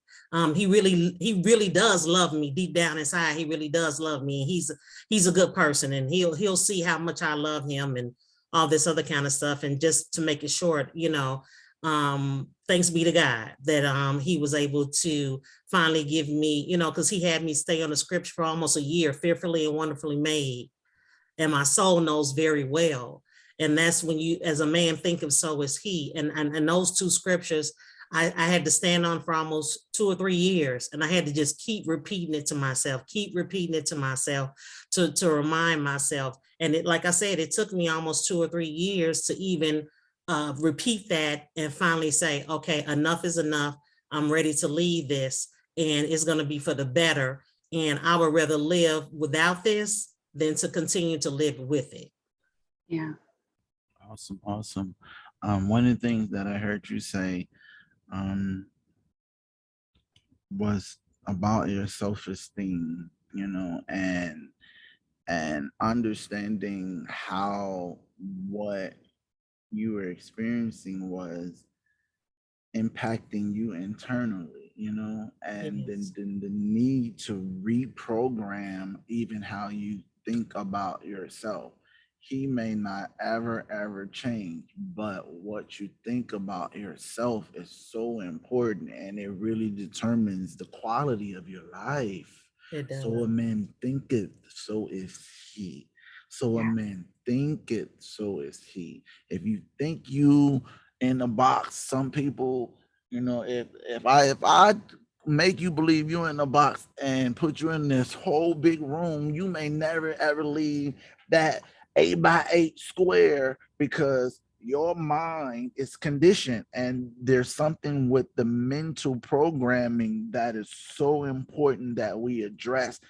He really does love me deep down inside. He really does love me. He's a good person, and he'll see how much I love him and all this other kind of stuff. And just to make it short, you know, thanks be to God that he was able to finally give me, you know, because he had me stay on the scripture for almost a year, fearfully and wonderfully made. And my soul knows very well. And that's when you, as a man, think of so is he. And those two scriptures, I had to stand on for almost 2 or 3 years. And I had to just keep repeating it to myself, to remind myself. And it, like I said, it took me almost 2 or 3 years to even repeat that and finally say, okay, enough is enough. I'm ready to leave this, and it's going to be for the better. And I would rather live without this than to continue to live with it. Yeah. Awesome. One of the things that I heard you say was about your self-esteem, you know, and understanding how what you were experiencing was impacting you internally, you know, and then the need to reprogram even how you think about yourself. He may not ever change, but what you think about yourself is so important, and it really determines the quality of your life. So a man thinketh, so is he. So a man thinketh, so is he. If you think you in a box, some people, you know, if I make you believe you're in a box and put you in this whole big room, you may never ever leave that 8x8 square, because your mind is conditioned. And there's something with the mental programming that is so important that we address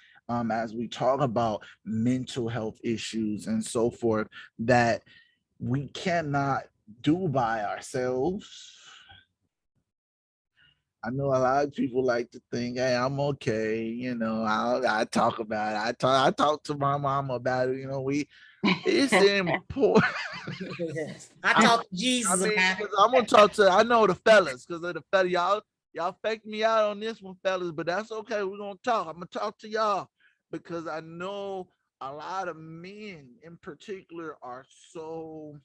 as we talk about mental health issues and so forth, that we cannot do by ourselves. I know a lot of people like to think, hey, I'm okay, you know, I talk about it. I talk to my mom about it, you know, it's important. Yes. I talk to Jesus about it. I'm gonna talk to, I know the fellas, because of the fellas, Y'all faked me out on this one, fellas, but that's okay. We're gonna talk. I'm gonna talk to y'all because I know a lot of men in particular are so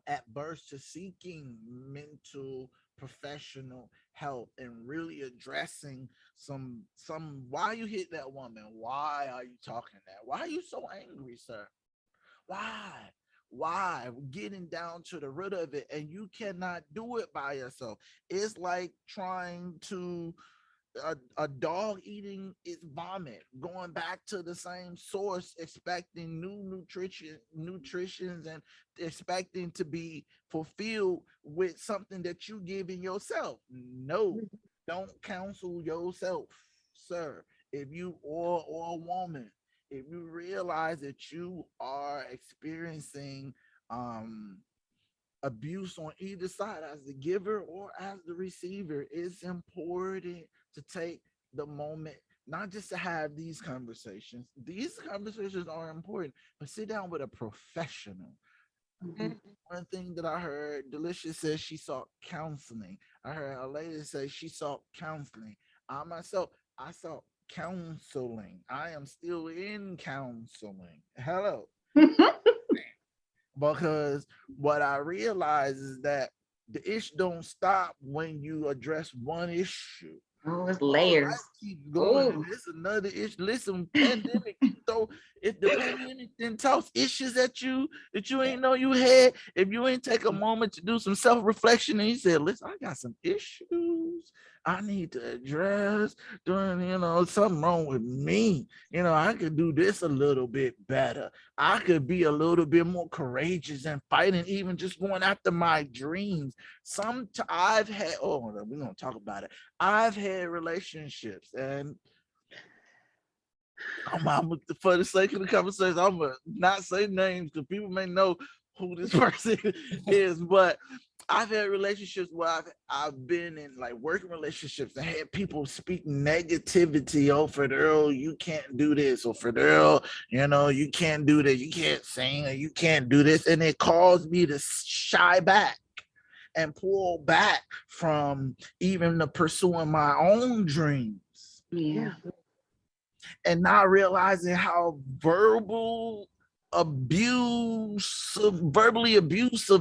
adverse to seeking mental professional help and really addressing some why you hit that woman, why are you talking that, why are you so angry, sir, why getting down to the root of it, and you cannot do it by yourself. It's like trying to a dog eating its vomit, going back to the same source, expecting new nutritions and expecting to be fulfilled with something that you give in yourself. No, don't counsel yourself, sir. If you or a woman, if you realize that you are experiencing abuse on either side, as the giver or as the receiver, it's important to take the moment, not just to have these conversations. These conversations are important, but sit down with a professional. One thing that I heard, Delisha says she sought counseling. I heard Aleida say she sought counseling. I myself, I sought counseling. I am still in counseling. Hello. Because what I realize is that the issue don't stop when you address one issue. Oh, it's layers. Keep going. It's another issue. Listen, pandemic. So if the pandemic then toss issues at you that you ain't know you had, if you ain't take a moment to do some self-reflection and you said, listen, I got some issues I need to address, doing, something wrong with me. I could do this a little bit better. I could be a little bit more courageous and fighting, even just going after my dreams. I've had, we're gonna talk about it. I've had relationships, and I'm for the sake of the conversation, I'm gonna not say names because people may know who this person is, but I've had relationships where I've been in like working relationships and had people speak negativity. Oh, Fidel, you can't do this. Or Fidel, you can't do that. You can't sing, or you can't do this. And it caused me to shy back and pull back from even the pursuing my own dreams. Yeah. And not realizing how verbally abusive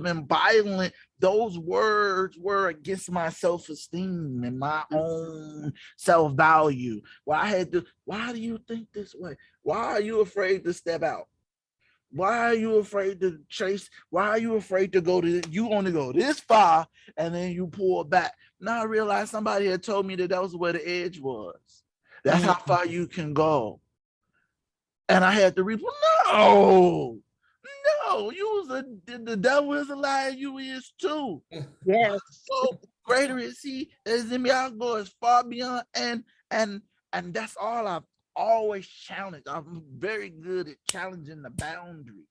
and violent those words were against my self-esteem and my own self-value. Why do you think this way? Why are you afraid to step out? Why are you afraid to chase? Why are you afraid to go you want to go this far and then you pull back? Now I realized somebody had told me that was where the edge was. That's how far you can go. And I had to reply, no, the devil is a liar, you is too. Yes. So greater is he that is in me. I'll go as far beyond, and that's all I've always challenged. I'm very good at challenging the boundary.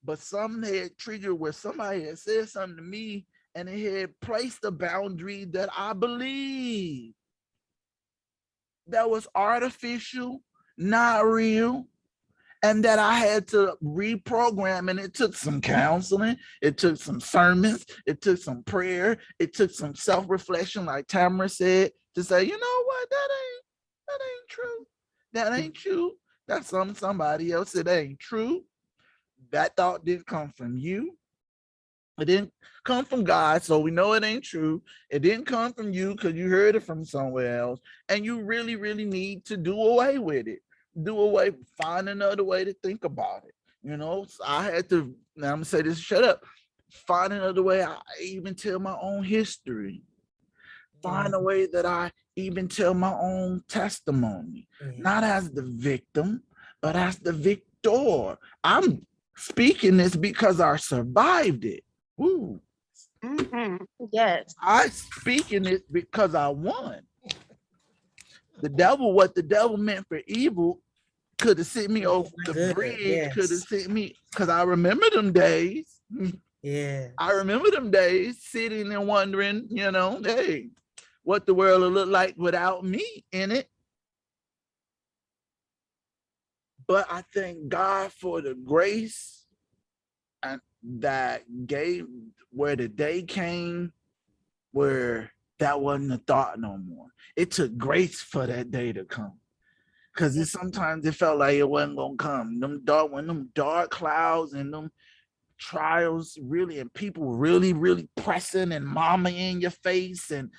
But some had triggered where somebody had said something to me and it had placed a boundary that I believe that was artificial, not real, and that I had to reprogram. And it took some counseling, it took some sermons, it took some prayer, it took some self-reflection, like Tamara said, to say, you know what, that ain't true. That ain't true. That's somebody else. It ain't true. That thought didn't come from you. It didn't come from God, so we know it ain't true. It didn't come from you because you heard it from somewhere else, and you really, really need to do away with it. Find another way to think about it. So I had to, now I'm gonna say this, shut up. Find another way. I even tell my own history. Find a way that I even tell my own testimony, not as the victim, but as the victor. I'm speaking this because I survived it. Ooh. Yes. I speaking it because I won. What the devil meant for evil could have sent me over the bridge, could have sent me, because I remember them days. Yeah. I remember them days sitting and wondering, hey, what the world will look like without me in it. But I thank God for the grace and that gave, where the day came where that wasn't a thought no more. It took grace for that day to come. Because sometimes it felt like it wasn't gonna come. When them dark clouds and them trials really, and people really pressing and mama in your face and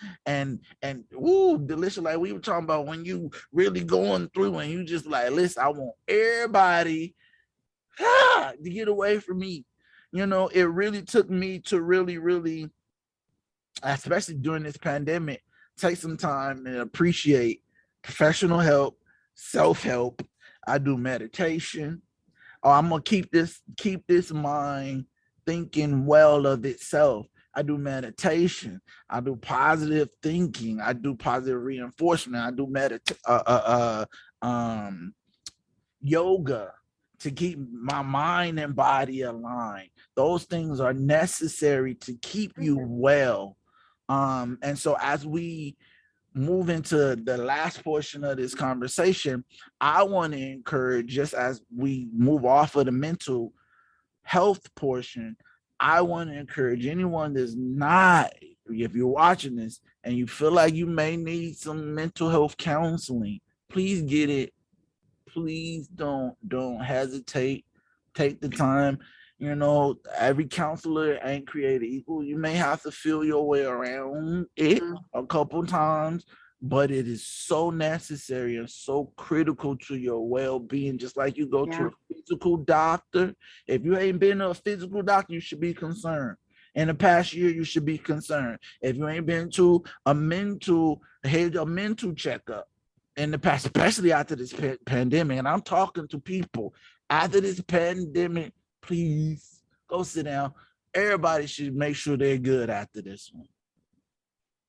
ooh, Delisha, like we were talking about, when you really going through and you just like, listen, I want everybody to get away from me. You know, it really took me to really, especially during this pandemic, take some time and appreciate professional help, self-help. I do meditation. Oh, I'm gonna keep this mind thinking well of itself. I do meditation. I do positive thinking. I do positive reinforcement. I do yoga to keep my mind and body aligned. Those things are necessary to keep you well. And so as we move into the last portion of this conversation, I want to encourage, just as we move off of the mental health portion, I want to encourage anyone that's not, if you're watching this and you feel like you may need some mental health counseling, please get it. Please don't hesitate. Take the time. You know, every counselor ain't created equal. You may have to feel your way around it a couple times, but it is so necessary and so critical to your well-being. Just like you go to a physical doctor. If you ain't been to a physical doctor, you should be concerned. In the past year, you should be concerned. If you ain't been to a mental checkup in the past, especially after this pandemic, and I'm talking to people after this pandemic, please go sit down. Everybody should make sure they're good after this one.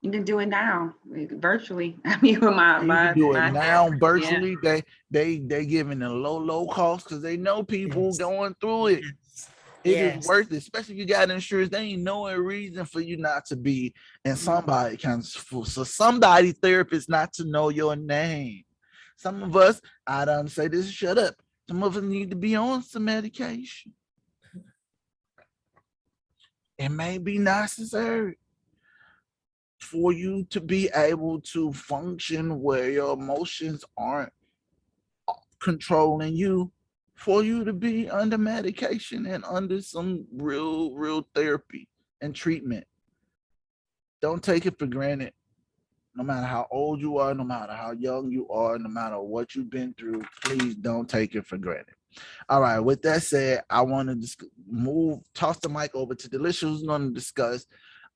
You can do it now, virtually. I mean, with my you can do it now virtually. Yeah. They giving a low cost because they know people going through it. It is worth it, especially if you got insurance. There ain't no reason for you not to be in somebody somebody therapist not to know your name. Some of us, I don't say this, shut up. Some of us need to be on some medication. It may be necessary for you to be able to function where your emotions aren't controlling you, for you to be under medication and under some real therapy and treatment. Don't take it for granted. No matter how old you are, no matter how young you are, no matter what you've been through, please don't take it for granted. All right, with that said, I want to toss the mic over to Delisha, who's going to discuss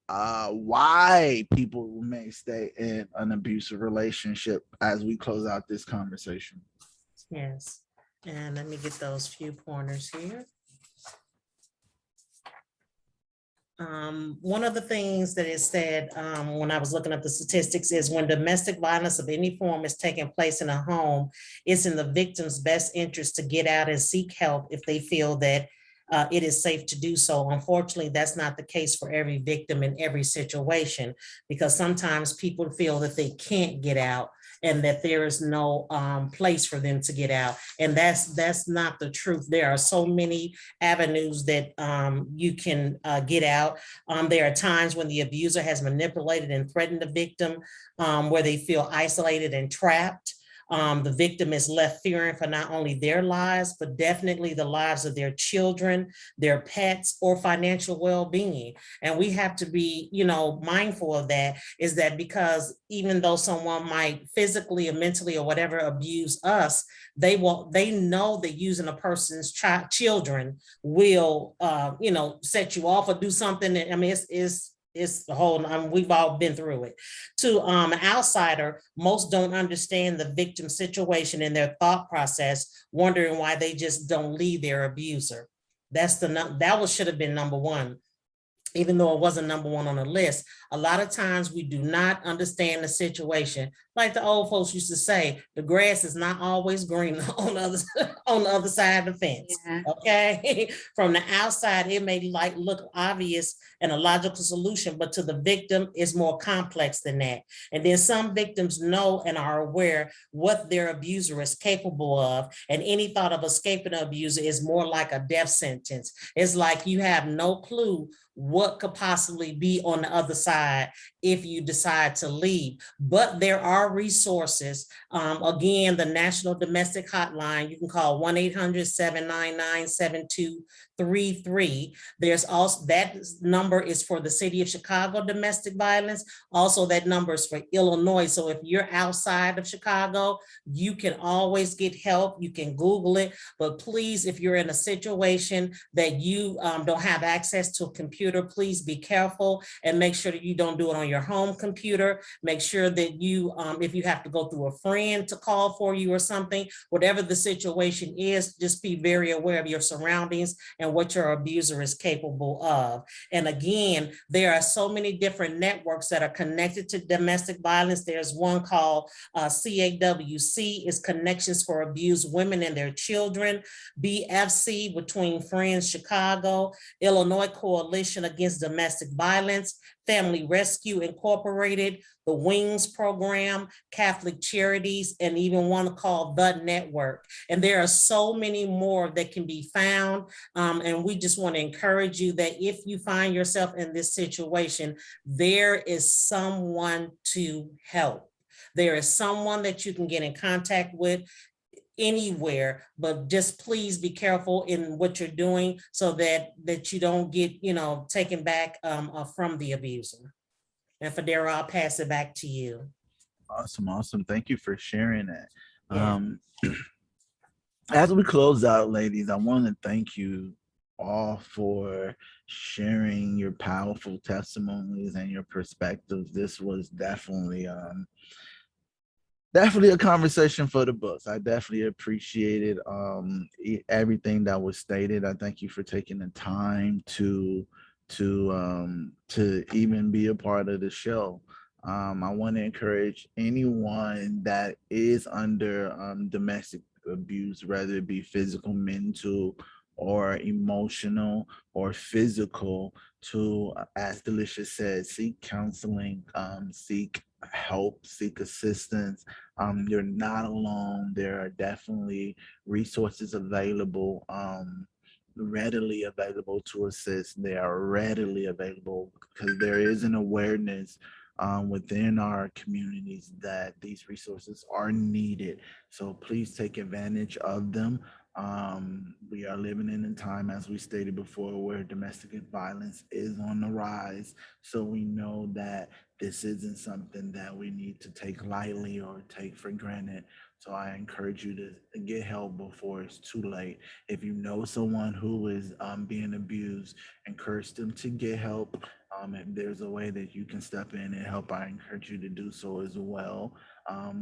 why people may stay in an abusive relationship as we close out this conversation. Yes, and let me get those few pointers here. One of the things that is said when I was looking up the statistics is when domestic violence of any form is taking place in a home, it's in the victim's best interest to get out and seek help if they feel that it is safe to do so. Unfortunately, that's not the case for every victim in every situation, because sometimes people feel that they can't get out and that there is no place for them to get out. And that's not the truth. There are so many avenues that you can get out. There are times when the abuser has manipulated and threatened the victim, where they feel isolated and trapped. The victim is left fearing for not only their lives, but definitely the lives of their children, their pets, or financial well-being. And we have to be, mindful of that, is that because even though someone might physically or mentally or whatever abuse us, they know that using a person's children will, set you off or do something that, it's the whole, we've all been through it. To an outsider, most don't understand the victim situation and their thought process, wondering why they just don't leave their abuser. That should have been number one. Even though it wasn't number one on the list, a lot of times we do not understand the situation. Like the old folks used to say, the grass is not always green on the other side of the fence. Yeah. Okay, from the outside, it may look obvious and a logical solution, but to the victim, it's more complex than that. And then some victims know and are aware what their abuser is capable of, and any thought of escaping an abuser is more like a death sentence. It's like you have no clue what could possibly be on the other side if you decide to leave. But there are resources. Again, the National Domestic Hotline, you can call 1-800-799-7233. There's also, that number is for the city of Chicago domestic violence. Also, that number is for Illinois. So if you're outside of Chicago, you can always get help. You can Google it. But please, if you're in a situation that you don't have access to a computer, please be careful and make sure that you don't do it on your home computer. Make sure that you, if you have to go through a friend to call for you or something, whatever the situation is, just be very aware of your surroundings and what your abuser is capable of. And again, there are so many different networks that are connected to domestic violence. There's one called CAWC, is Connections for Abused Women and Their Children. BFC, Between Friends Chicago. Illinois Coalition Against Domestic Violence. Family Rescue Incorporated, the Wings Program, Catholic Charities, and even one called The Network. And there are so many more that can be found. And we just want to encourage you that if you find yourself in this situation, there is someone to help. There is someone that you can get in contact with anywhere, but just please be careful in what you're doing so that you don't get, taken back from the abuser. And Federa, I'll pass it back to you. Awesome. Thank you for sharing that. Yeah. As we close out, ladies, I want to thank you all for sharing your powerful testimonies and your perspectives. This was definitely a conversation for the books. I definitely appreciated everything that was stated. I thank you for taking the time to even be a part of the show. I want to encourage anyone that is under domestic abuse, whether it be physical, mental, or emotional or physical, to, as Delisha said, seek counseling, seek help, seek assistance. You're not alone. There are definitely resources available, readily available to assist. They are readily available because there is an awareness within our communities that these resources are needed. So please take advantage of them. We are living in a time, as we stated before, where domestic violence is on the rise. So we know that this isn't something that we need to take lightly or take for granted. So I encourage you to get help before it's too late. If you know someone who is being abused, encourage them to get help. If there's a way that you can step in and help, I encourage you to do so as well.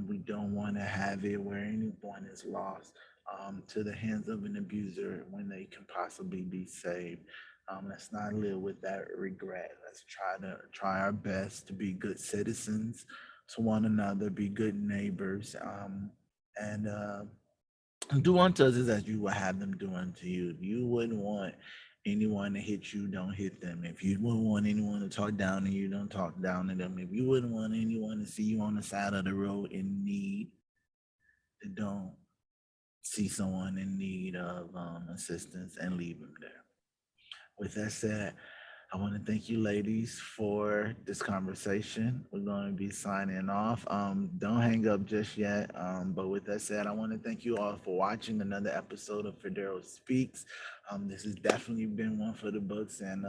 We don't want to have it where anyone is lost to the hands of an abuser when they can possibly be saved. Let's not live with that regret. Let's try our best to be good citizens to one another, be good neighbors, and do unto others as you would have them do unto you. You wouldn't want anyone to hit you, don't hit them. If you wouldn't want anyone to talk down to you, don't talk down to them. If you wouldn't want anyone to see you on the side of the road in need, then don't see someone in need of assistance and leave them there. With that said, I want to thank you ladies for this conversation. We're going to be signing off. Don't hang up just yet. But with that said, I want to thank you all for watching another episode of Federa Speaks. This has definitely been one for the books. And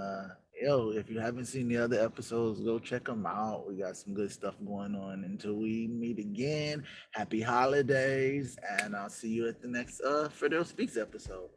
if you haven't seen the other episodes, go check them out. We got some good stuff going on. Until we meet again, happy holidays. And I'll see you at the next Federa Speaks episode.